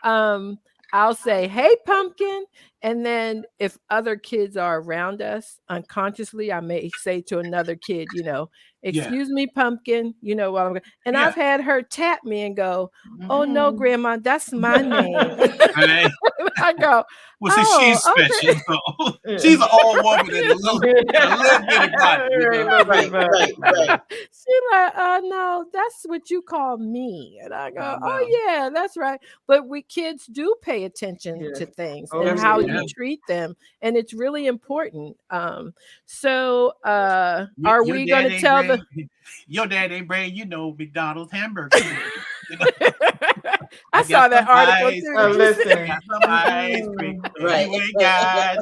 Um, I'll say, hey, pumpkin. And then if other kids are around us, unconsciously, I may say to another kid, Yeah, excuse me, pumpkin, what I'm going and yeah. I've had her tap me and go, oh no, Mm-mm. grandma, that's my name. Right. I go, Well, see, she's oh, special. okay. So she's Yeah. an old woman and a little bitty body. Right, a little bit Right. about Right. it. Right. She like, no, that's what you call me. And I I go, know. oh yeah, that's right. But we kids do pay attention Yes. to things Oh and yeah. how Yeah. you treat them. And it's really important. So Your, are your we dad gonna ain't tell the bring. Your dad ain't bring. McDonald's hamburger. You know, I I got saw that some article ice too. Oh, Did cream. you see? I listen. got some ice cream. Mm-mm. And Right. you ain't got.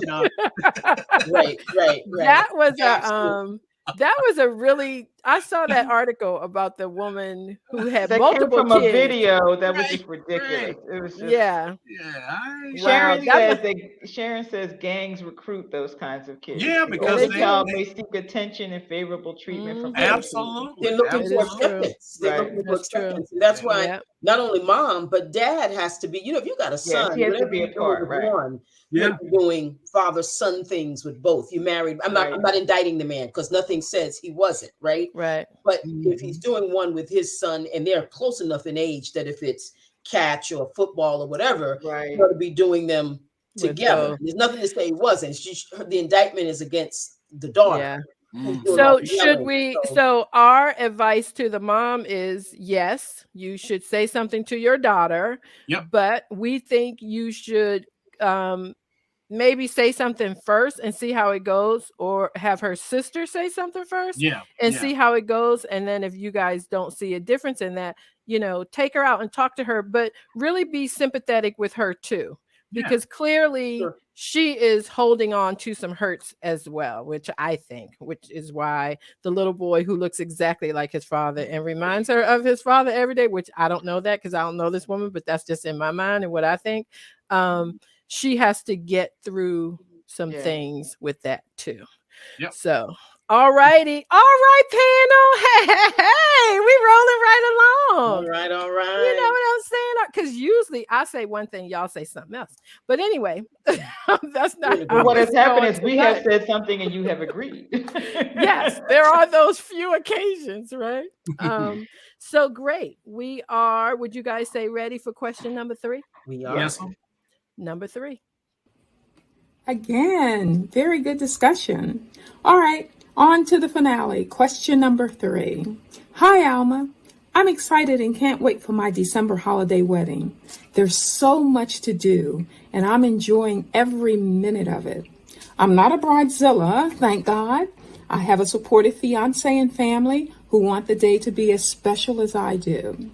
Right. Right. Right. That was Absolutely. a really I saw that article about the woman who had That came multiple from a kids. video that was Right. just ridiculous. Right. It was just Yeah. Yeah. I ain't Wow. sure. That's Sharon says gangs recruit those kinds of kids. Yeah, The yeah, because they older they, child do. they may seek attention and favorable treatment from Mhm. other kids. They're absolutely, looking It for is absolutely. true. acceptance. They're Right. looking for That's true. acceptance. And that's Yeah. why Yeah. not only mom, but dad has to be, if you got a Yes, son, he has to whatever be a you're doing part. with Right. one, Yeah. you're doing father-son things with both. You married. I'm Right. not indicting the man because nothing says he wasn't, right? Right. But if he's doing one with his son and they're close enough in age that if it's catch or football or whatever, Right. you ought to be doing them With together. both. There's nothing to say he wasn't. The indictment is against the daughter. Yeah. Who's Mm. doing all So the should yelling. we? So our advice to the mom is yes, you should say something to your daughter. Yep. But we think you should maybe say something first and see how it goes, or have her sister say something first Yeah. and Yeah. see how it goes. And then if you guys don't see a difference in that, take her out and talk to her, but really be sympathetic with her too, Yeah. because clearly Sure. she is holding on to some hurts as well, which is why the little boy who looks exactly like his father and reminds her of his father every day, which I don't know that because I don't know this woman, but that's just in my mind and what I think. She has to get through some Yeah. things with that too. Yep. So, all righty. All right, panel. Hey, we rolling right along. All right, all You know right. what I'm saying? Because usually I say one thing, y'all say something else. But anyway, that's not Really how good. What has it's happened going is we have tonight. said something and you have agreed. Yes, there are those few occasions, right? So great. Would you guys say ready for question number 3? We are. Yes. Number 3. Again, very good discussion. All right, on to the finale. Question number 3. Hi, Alma. I'm excited and can't wait for my December holiday wedding. There's so much to do, and I'm enjoying every minute of it. I'm not a bridezilla, thank God. I have a supportive fiance and family who want the day to be as special as I do.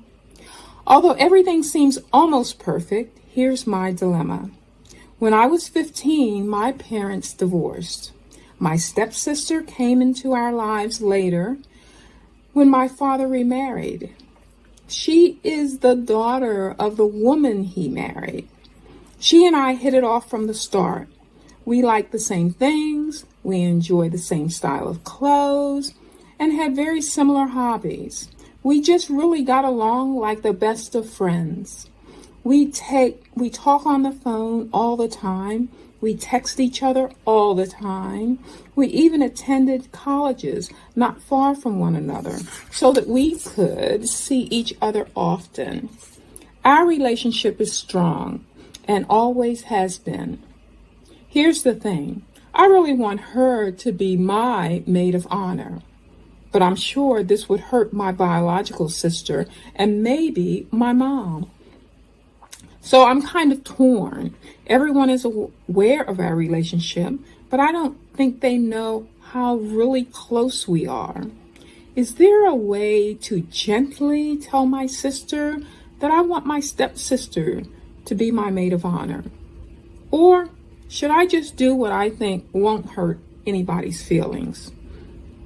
Although everything seems almost perfect, here's my dilemma. When I was 15, my parents divorced. My stepsister came into our lives later when my father remarried. She is the daughter of the woman he married. She and I hit it off from the start. We like the same things, we enjoy the same style of clothes, and had very similar hobbies. We just really got along like the best of friends. We talk on the phone all the time. We text each other all the time. We even attended colleges not far from one another so that we could see each other often. Our relationship is strong and always has been. Here's the thing. I really want her to be my maid of honor, but I'm sure this would hurt my biological sister and maybe my mom. So I'm kind of torn. Everyone is aware of our relationship, but I don't think they know how really close we are. Is there a way to gently tell my sister that I want my stepsister to be my maid of honor? Or should I just do what I think won't hurt anybody's feelings?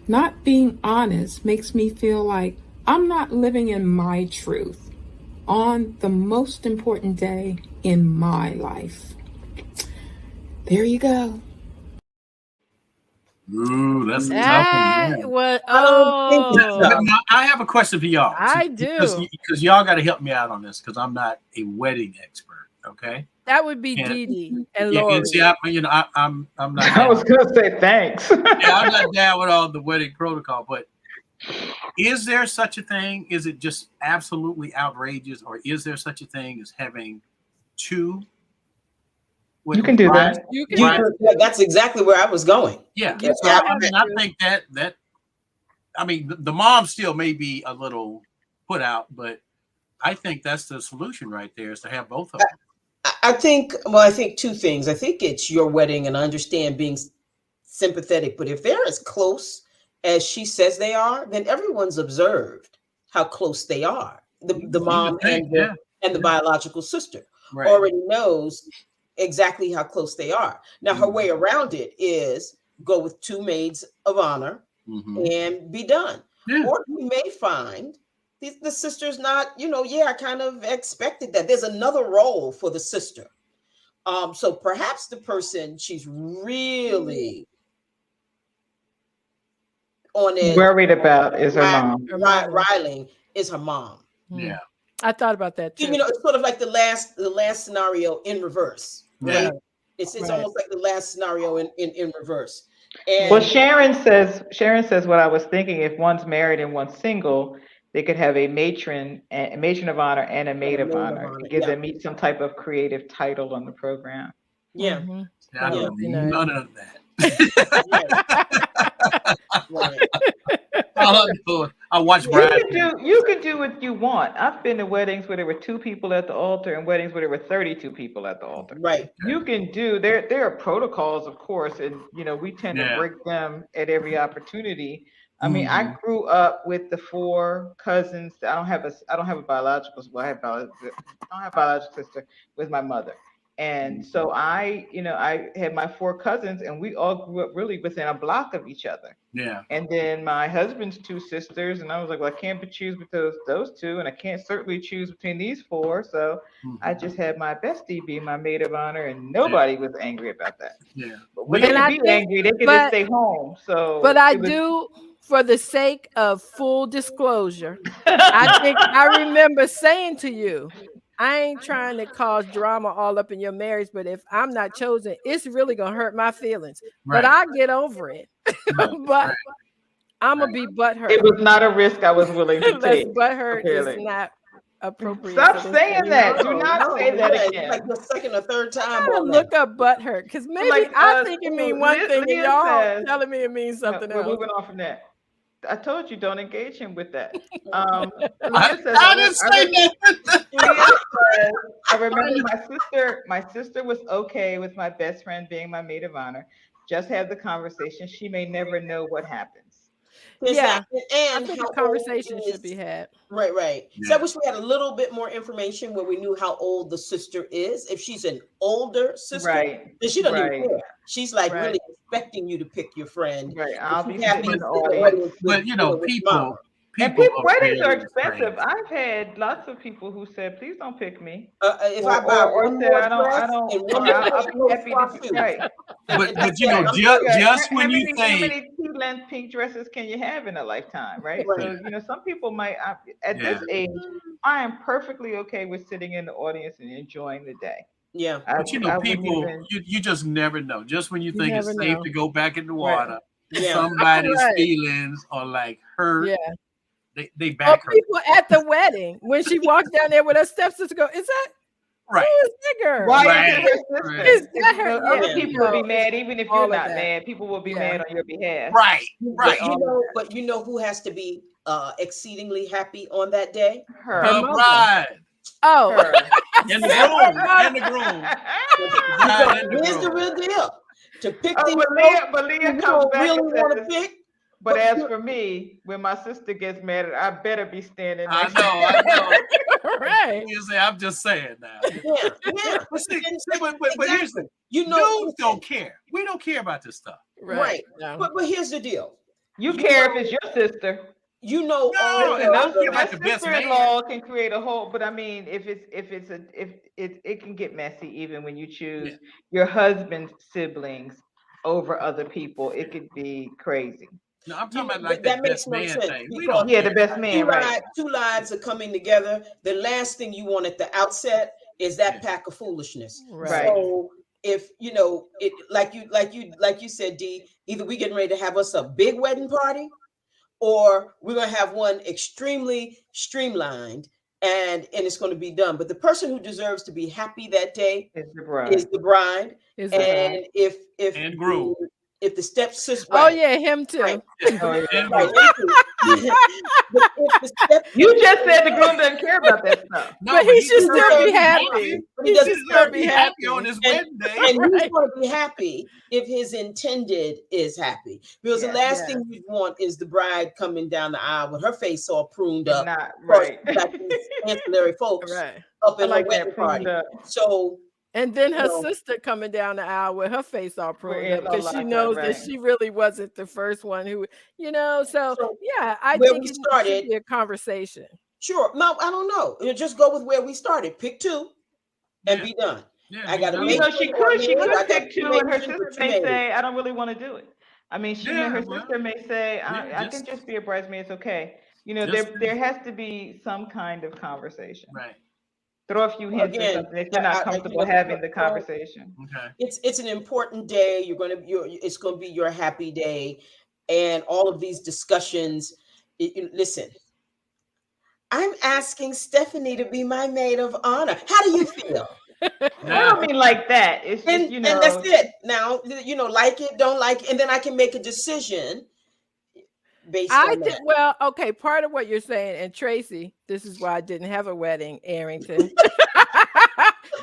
Not being honest makes me feel like I'm not living in my truth on the most important day in my life. There you go. Ooh, that's a tough one. Yeah. What? I don't think it's Oh, tough. Now, I have a question for y'all. I Because do. y'all got to help me out on this because I'm not a wedding expert. Okay. That would be And- Dee Dee and Yeah, Lori. and see, I'm not. I was Down, gonna say thanks. yeah, I'm not down with all the wedding protocol. But is there such a thing? Is it just absolutely outrageous, or is there such a thing as having two? You can do brides? that. You can Yeah, that's exactly where I was going. Yeah. You So, can I have mean, I two. think that. I mean, the mom still may be a little put out, but I think that's the solution right there is to have both of them. I think two things. I think it's your wedding, and I understand being sympathetic, but if they're as close as she says they are, then everyone's observed how close they are. The mom and the biological sister Right. already knows exactly how close they are. Now, her Mhm. way around it is go with two maids of honor Mhm. and be done. Yeah. Or we may find the sister's not, I kind of expected that. There's another role for the sister. So perhaps the person she's really on edge, Worried about is her mom. Her mother. riling is her mom. Yeah. I thought about that too. It's sort of like the last scenario in reverse, right? Right. It's Right. almost like the last scenario in reverse. Well, And Sharon says what I was thinking. If one's married and one's single, they could have a matron of honor, and a and maid a of maid of honor. honor. Give Yeah, them each some type of creative title on the program. yeah, Mhm. I That yeah, don't would be know nice. none of that. right. All I know is I watch You Bride. can do what you want. I've been to weddings where there were 2 people at the altar, and weddings where there were 32 people at the altar. Right. You can do there are protocols, of course, and we tend to Yeah. break them at every opportunity. I mean, I Mhm. grew up with the 4 cousins. I don't have a biological, well, I don't have a biological sister with my mother. And so I had my 4 cousins, and we all grew up really within a block of each other. Yeah. And then my husband's 2 sisters, and I was like, well, I can't but choose between those 2, and I can't certainly choose between these 4. So I Mhm. just had my bestie be my maid of honor, and Yeah. nobody was angry about that. Yeah. But when We they And could I be think, angry, they could just but stay home. but So I it was. do, for the sake of full disclosure, I think I remember saying to you, I ain't trying to cause drama all up in your marriage, but if I'm not chosen, it's really gonna hurt my feelings. But right. I get over it. Right. But Right. I'm gonna Right. be It butthurt. was not a risk I was willing to Let's take. butthurt is Apparently, not appropriate stop for this saying session. that. Do No, not no, say that yeah, it's like again. the second or third time Gotta on that. look up butthurt because maybe Like I think it mean one thing and Leah y'all says, telling me it means no, something we're else. moving on from that. I told you don't engage him with that. I, Leah says, I didn't say that. Leah says, I remember my sister was okay with my best friend being my maid of honor. Just have the conversation. She may never know what happens. Yeah, Exactly. I And think how a old conversation should be is had. right. So I Yeah. wish we had a little bit more information where we knew how old the sister is. If she's an older sister, Right, then she doesn't even right, care. She's like Right. really expecting you to pick your friend. right. And I'll be she's sitting happy in to the sit in the audience. audience with, But with mama. And people are weddings are very expensive. strange. I've had lots of people who said, "Please don't pick me," If I buy or one said, more I dress don't, and or one more pair I'll of be clothes happy for to our be shoes, right." But that's you know, it. I'm good. just How when you many think, tea-length pink dresses can you have in a lifetime, right? Right. So some people might. At yeah. this age, I am perfectly okay with sitting in the audience and enjoying the day. Yeah. But I wouldn't people, even. you just never know. Just when you You think never it's safe know. to go back in the Right. water, Yeah. somebody's Right. feelings are like hurt. Yeah. They Or back hurt. people at the wedding when she walked down there with her stepsister go, is that Right. who is that girl? Why Right. is it her Right. Is sister? that her? Other Yeah, people will be it's mad, even if you're all of not that. mad. People will be Yeah. mad on your behalf. Right. But Right. you know who has to be exceedingly happy on that day? Her. Her The mother. bride Oh, Her. and the Said her groom mother. and the groom. The bride Because and the here's the groom. real deal. To pick Oh, these but folks Leah who you comes don't back really and want to says, pick. but But as for me, when my sister gets mad, I better be standing I next know. Right. You say, I'm just saying now. yeah. But see, And- but here's exactly. the dudes don't care. We don't care about this stuff. Right. No. But here's the deal. You care if it's your sister. You know No, all and I don't care the about the best man. Sister-in-law can create a whole, but I mean, if it can get messy even when you choose Yeah. your husband's siblings over other people. It could be crazy. No, I'm you talking know, about like that that makes best no man sense thing. We because don't Yeah, care. the best man, right? two lives are coming together. The last thing you want at the outset is that Yeah. pack of foolishness. Right. So if it like you said, D, either we getting ready to have us a big wedding party or we're gonna have one extremely streamlined and it's going to be done. But the person who deserves to be happy that day It's the is bride. the bride. Is the bride. And if And groom. if the stepsister, Oh right, yeah, him too. right, Oh, yeah. And right. groom. But if the step, You just said the groom doesn't care about that stuff. No, But he should deserves still to be happy. but He he should doesn't still deserves to be be happy. happy on his And- wedding day. and he's Right. going to be happy if his intended is happy. Because the Yeah. last Yeah. thing you want is the bride coming down the aisle with her face all pruned up. Not Of course, right. you got these ancillary folks Right. up I in like her that wedding pruned party. up. So And then her No. sister coming down the aisle with her face all pruned in up no because she lock up, knows that right. she really wasn't the first one who, so So, yeah, I where think we it should started- be a conversation. sure, no, I don't know. You just go with where we started. Pick two and Yeah. be done. Yeah, I got a be You matron know, she or a could maid, I got pick two two, and her matrons, sister two may maids. say, "I don't really want to do it." I mean, her well, sister may say, yeah, "I can just be a bridesmaid. It's okay." just- There has to be some kind of conversation. right. Throw a few hints or Again, something if you're not comfortable having the conversation. Okay. It's an important day. It's going to be your happy day, and all of these discussions. Listen, I'm asking Stephanie to be my maid of honor. How do you feel? I don't mean like that. It's just, And that's it. Now, like it, don't like it, and then I can make a decision based on that. Well, okay, part of what you're saying, and Tracy, this is why I didn't have a wedding, Arrington.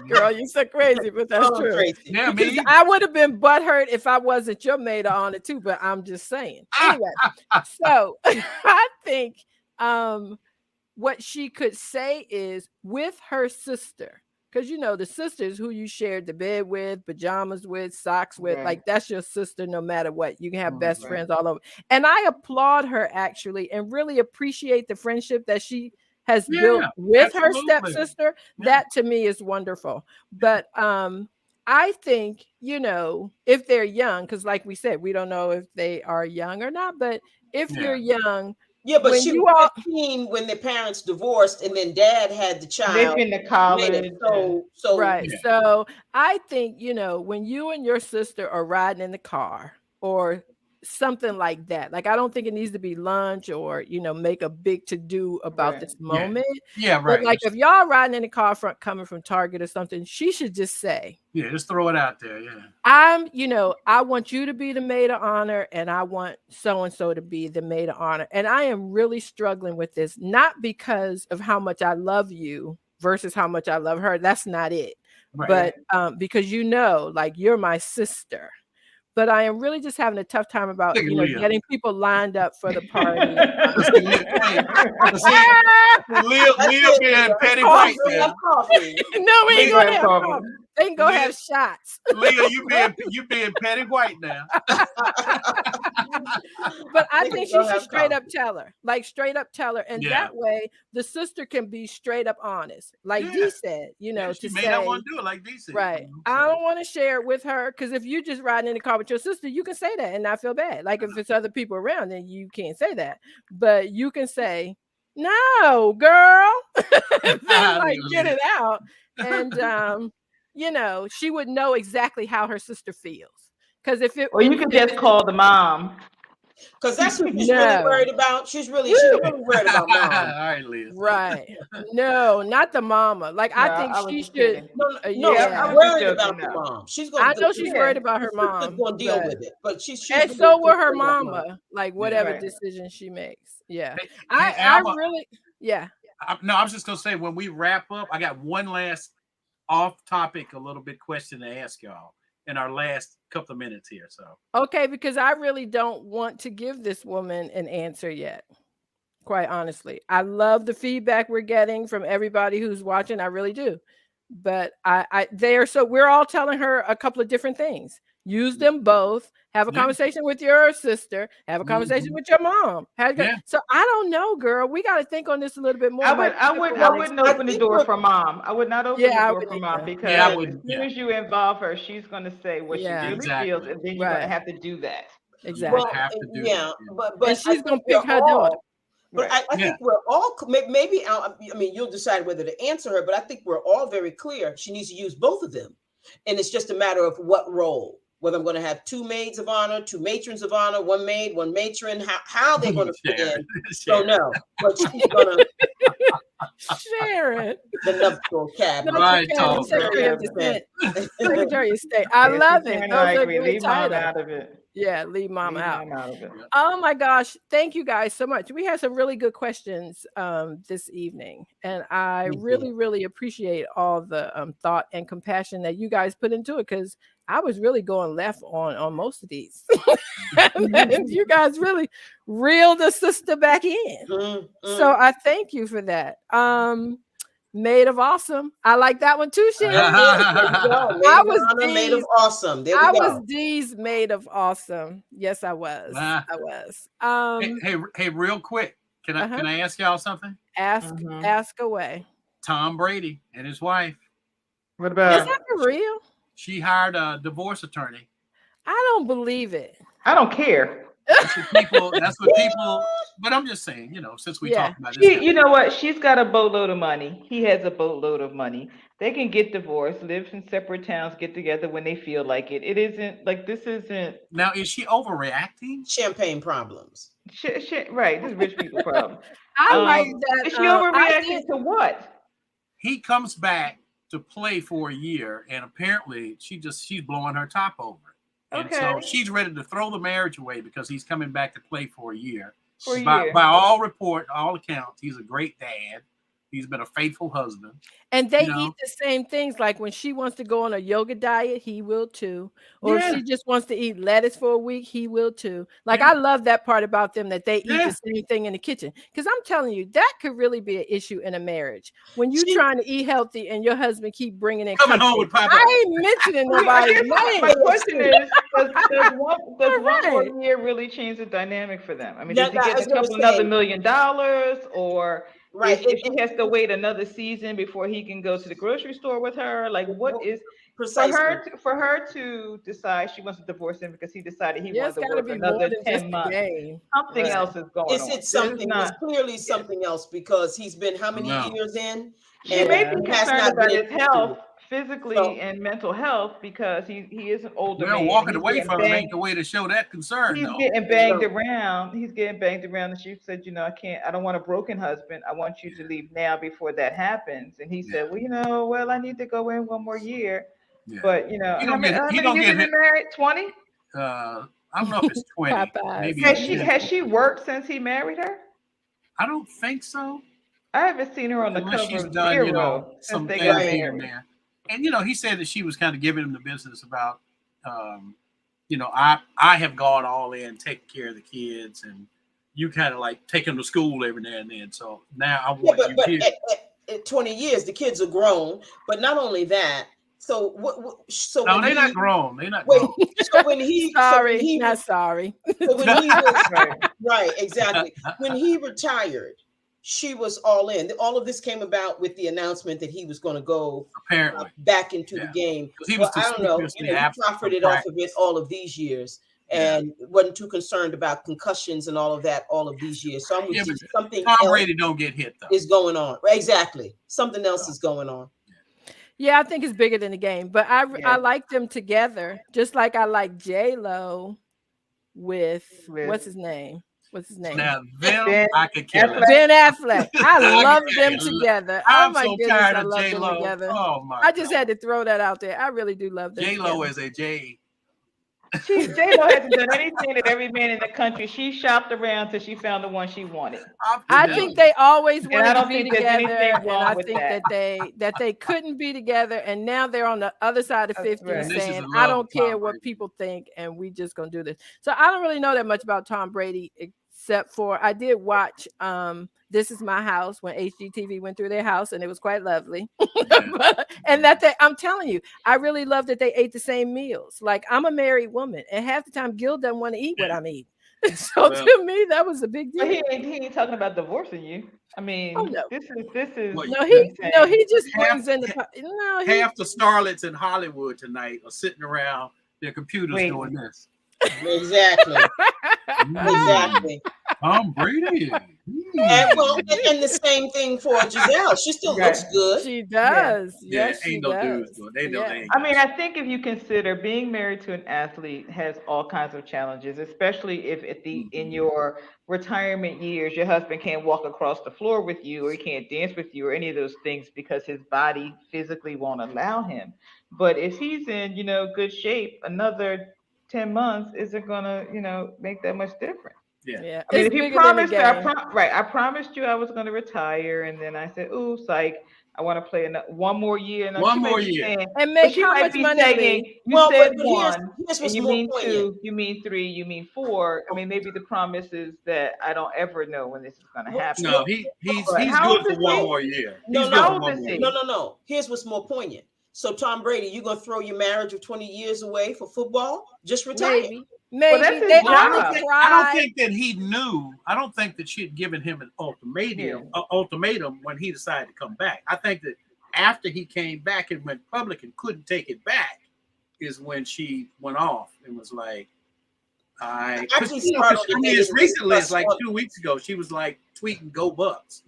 Girl, you're so crazy, but that's true. Tracy. Yeah, because I would have been butthurt if I wasn't your maid of honor too, but I'm just saying. Anyway, so I think what she could say is with her sister, because the sisters who you shared the bed with, pajamas with, socks with, like that's your sister no matter what. You can have best friends all over. And I applaud her actually and really appreciate the friendship that she has built with her stepsister. That to me is wonderful. But I think, if they're young, because like we said, we don't know if they are young or not, but if you're young. Yeah, but she was 15 when the parents divorced, and then dad had the child. They've been to college. So right. Yeah. So I think, when you and your sister are riding in the car or something like that, like I don't think it needs to be lunch or, make a big to-do about this moment. Yeah, right. But like if y'all riding in the car coming from Target or something, she should just say, yeah, just throw it out there. Yeah. I want you to be the maid of honor and I want so-and-so to be the maid of honor. And I am really struggling with this, not because of how much I love you versus how much I love her. That's not it. Right. But because like you're my sister. But I am really just having a tough time about, getting people lined up for the party. Leah being petty white now. No, we ain't gonna have coffee. They can go have shots. Leah, you being petty white now. But I think she should straight up tell her. And that way the sister can be straight up honest. Like Dee said, she to may say, not want to do it like Dee said. Right. I don't want to share it with her because if you just riding in the car with your sister, you can say that and not feel bad. Like if it's other people around, then you can't say that. But you can say, no, girl. Then get it out. And she would know exactly how her sister feels. Because or you can just call the mom. Because that's what she's really worried about. She's really worried about mom. All right, Leah. Right. No, not the mama. Like I think she should. No, I'm worried about the mom. I know she's worried about her mom. Going to deal with it, but she's and so will her mama. Like whatever decision she makes. Yeah. I really. Yeah. I was just gonna say when we wrap up, I got one last off-topic, a little bit question to ask y'all in our last couple of minutes here. So okay, because I really don't want to give this woman an answer yet. Quite honestly, I love the feedback we're getting from everybody who's watching. I really do, but we're all telling her a couple of different things. Use them both. Have a conversation with your sister. Have a conversation with your mom. So I don't know, girl. We got to think on this a little bit more. I wouldn't open the door for mom. I would not open the door for mom because as soon as you involve her, she's going to say what she really feels, and then you're going to have to do that. Exactly. But she's going to pick her daughter. But I think we're all maybe. I mean, you'll decide whether to answer her. But I think we're all very clear. She needs to use both of them, and it's just a matter of what role. Whether I'm going to have two maids of honor, two matrons of honor, one maid, one matron, how they're going to fit in. Don't know. But she's going to share it. The nuptial cabinet. Right, Secretary of State. Secretary of State. I love it. I agree. Leave mom out of it. Yeah, leave mom out of it. Oh my gosh. Thank you guys so much. We had some really good questions this evening. And I really appreciate all the thought and compassion that you guys put into it because I was really going left on most of these. And you guys really reeled the sister back in. So I thank you for that. Maid of Awesome. I like that one too, Shannon. I was Maid of Awesome. I was Dee's Maid of Awesome. Yes, I was. I was. Hey, real quick. Can I ask y'all something? Ask away. Tom Brady and his wife. What about? Is that for real? She hired a divorce attorney. I don't believe it. I don't care. That's what people. That's what people. But I'm just saying, since we Yeah. talked about this, You know what? She's got a boatload of money. He has a boatload of money. They can get divorced, live in separate towns, get together when they feel like it. It isn't like this isn't now is she overreacting? Champagne problems. shit. Right, this is rich people problem. I like that. Is she I overreacting did. to what? He comes back to play for a year, and apparently she's blowing her top over. And so Okay, she's ready to throw the marriage away because he's coming back to play for a year. for a By year. all accounts, he's a great dad. He's been a faithful husband. And they You eat know, the same things. Like when she wants to go on a yoga diet, he will too. Or if yeah, she just wants to eat lettuce for a week, he will too. Like yeah, I love that part about them that they eat the yeah. same thing in the kitchen. Because I'm telling you, that could really be an issue in a marriage. When you She, trying to eat healthy and your husband keep bringing in Coming home cupcakes. with Popeye. I ain't mentioning I nobody's guess my name. question is, does one more Right. year really change the dynamic for them? I mean, yeah, does he I get was a going to couple another say, $1 million, or right. if she has to wait another season before he can go to the grocery store with her? Like, what is Precisely. for her to decide she wants to divorce him because he decided he Yeah, wanted it's to got to work be more another than just 10 the months? game. Something Right. else is going on. It's This is something. It's not. clearly Yeah. something else because he's been how many No. years in, She and may Yeah. be he has concerned not been about his health, interested. So physically and mental health, because he is an older Well, man. walking away from him ain't the way to show that concern, He's though. getting banged so around. He's getting banged around, and she said, I can't. I don't want a broken husband. I want you Yeah, to leave now before that happens. And he yeah, said, well, I need to go in one more year. yeah. But He how don't many get. how He many don't years get have you hit. been married? 20? I don't know if it's 20. Popeyes. Maybe Has it's she 10. has she worked since he married her? I don't think so, I haven't seen her on the unless cover she's of done, Zero since some they got things right. here and married. there. And he said that she was kind of giving him the business about, I have gone all in, taking care of the kids, and you kind of like take them to school every now and then. So now I Yeah, want you but here. at 20 years, the kids are grown. But not only that, so so No, when they're not he grown. They're not wait, grown. Sorry, not sorry. so when he was Right. right, exactly. When he retired, she was all in. All of this came about with the announcement that he was going to go Apparently, back into the yeah, game. because he was Well, I don't know. conspicuously He absent from profited off of it practice. all of these years Yeah, and wasn't too concerned about concussions and all of that all of these years. So I'm with yeah, you. but Something Tom else Brady don't get hit though. is going on. Exactly. Something else So, is going on. Yeah, I think it's bigger than the game, but I Yeah. like them together, just like I like J-Lo with With what's his name? What's his name? now them, Ben I could care less. Affleck. Ben Affleck. I I love could them care less. together. Oh I'm my so goodness, tired I of love J them Lo. together. Oh my I just God, had to throw that out there. I really do love them J Lo together. is a J. J Lo hasn't done anything that every man in the country. She shopped around till she found the one she wanted, I'm I telling think you. they always and I wanted to don't be think there's anything together, and wrong I with think that. that they couldn't be together, and now they're on the other side of That's 50 right. And this is saying, a I love don't of care Tom what Brady. people think, and we just gonna do this. So I don't really know that much about Tom Brady, except for I did watch This Is My House when HGTV went through their house, and it was quite lovely. Yeah. And that I'm telling you, I really love that they ate the same meals. Like I'm a married woman, and half the time Gil doesn't want to eat what I'm eating. So Well, to me, that was a big But deal. he ain't talking about divorcing you. I Oh mean, no. this is well, No, insane. he just half brings in the no, he half the starlets in Hollywood tonight are sitting around their computers Wait, doing this. Exactly. Exactly. Tom Brady. And well, and the same thing for Giselle. She still looks right. good. she Yeah. does. Yeah, Yes, she ain't no dudes does. doing. They know they Yeah. ain't I got mean, shit. I think if you consider being married to an athlete has all kinds of challenges, especially if in your retirement years your husband can't walk across the floor with you or he can't dance with you or any of those things because his body physically won't allow him. But if he's in, good shape, another 10 months isn't gonna, make that much difference. Yeah. Yeah. I mean, It's if you bigger than the promised, game. I promised you I was going to retire, and then I said, "Ooh, psych, I want to play one more year." And One she more might be year. saying, And but make she how might much be money, saying, Lee? "You Well, said but one, here's and what's you more mean poignant. two, you mean three, you mean four." I mean, maybe the promise is that I don't ever know when this is going to happen. No, Well, But he's how good old for is one he? more year. no, He's good How for old one is more he? year. no. Here's what's more poignant. So, Tom Brady, you gonna throw your marriage of 20 years away for football? Just retire. Maybe. Well, that's Maybe. his They Well, only job. I don't tried. think that he knew. I don't think that she had given him an Yeah. ultimatum when he decided to come back. I think that after he came back and went public and couldn't take it back is when she went off and was like, I Actually startled that they it's didn't recently. It's discuss like on- 2 weeks ago. She was like tweeting "Go Bucks,"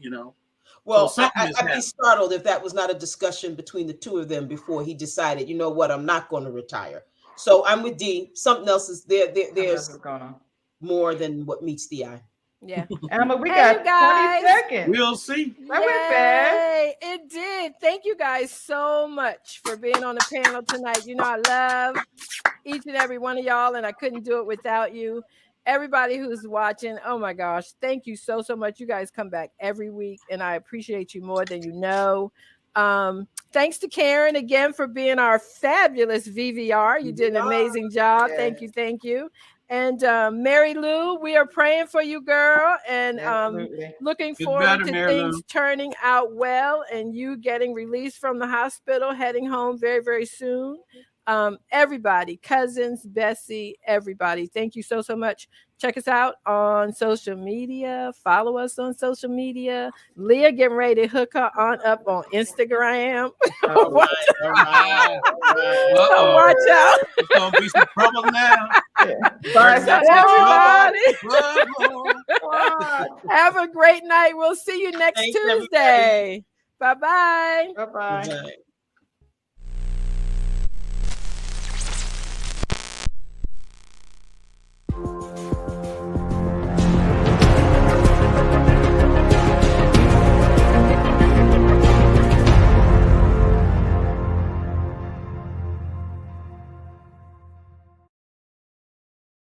Well, So something is I'd be happening. startled if that was not a discussion between the two of them before he decided, you know what, I'm not going to retire. So I'm with D. Something else is there. Something else There's is going on. more than what meets the eye. Yeah. Alma, we Hey, you got 20 guys. seconds. We'll see. That went fast. Yay! It did. Thank you guys so much for being on the panel tonight. You know, I love each and every one of y'all, and I couldn't do it without you. Everybody who's watching, oh my gosh, thank you so much. You guys come back every week, and I appreciate you more than you know. Thanks to Karen again for being our fabulous VVR. You did an amazing job. Yeah. Thank you. And Mary Lou, we are praying for you, girl, and Absolutely. looking Get forward better, to Mary things Lou. turning out well and you getting released from the hospital, heading home very, very soon. Everybody, cousins, Bessie, everybody, thank you so much. Check us out on social media. Follow us on social media. Leah getting ready to hook her on up on Instagram. All right. So watch out. It's gonna be some trouble now. Bye, Everybody. Trouble. Have a great night. We'll see you next Thanks, Tuesday. Bye-bye. Bye-bye. Bye-bye.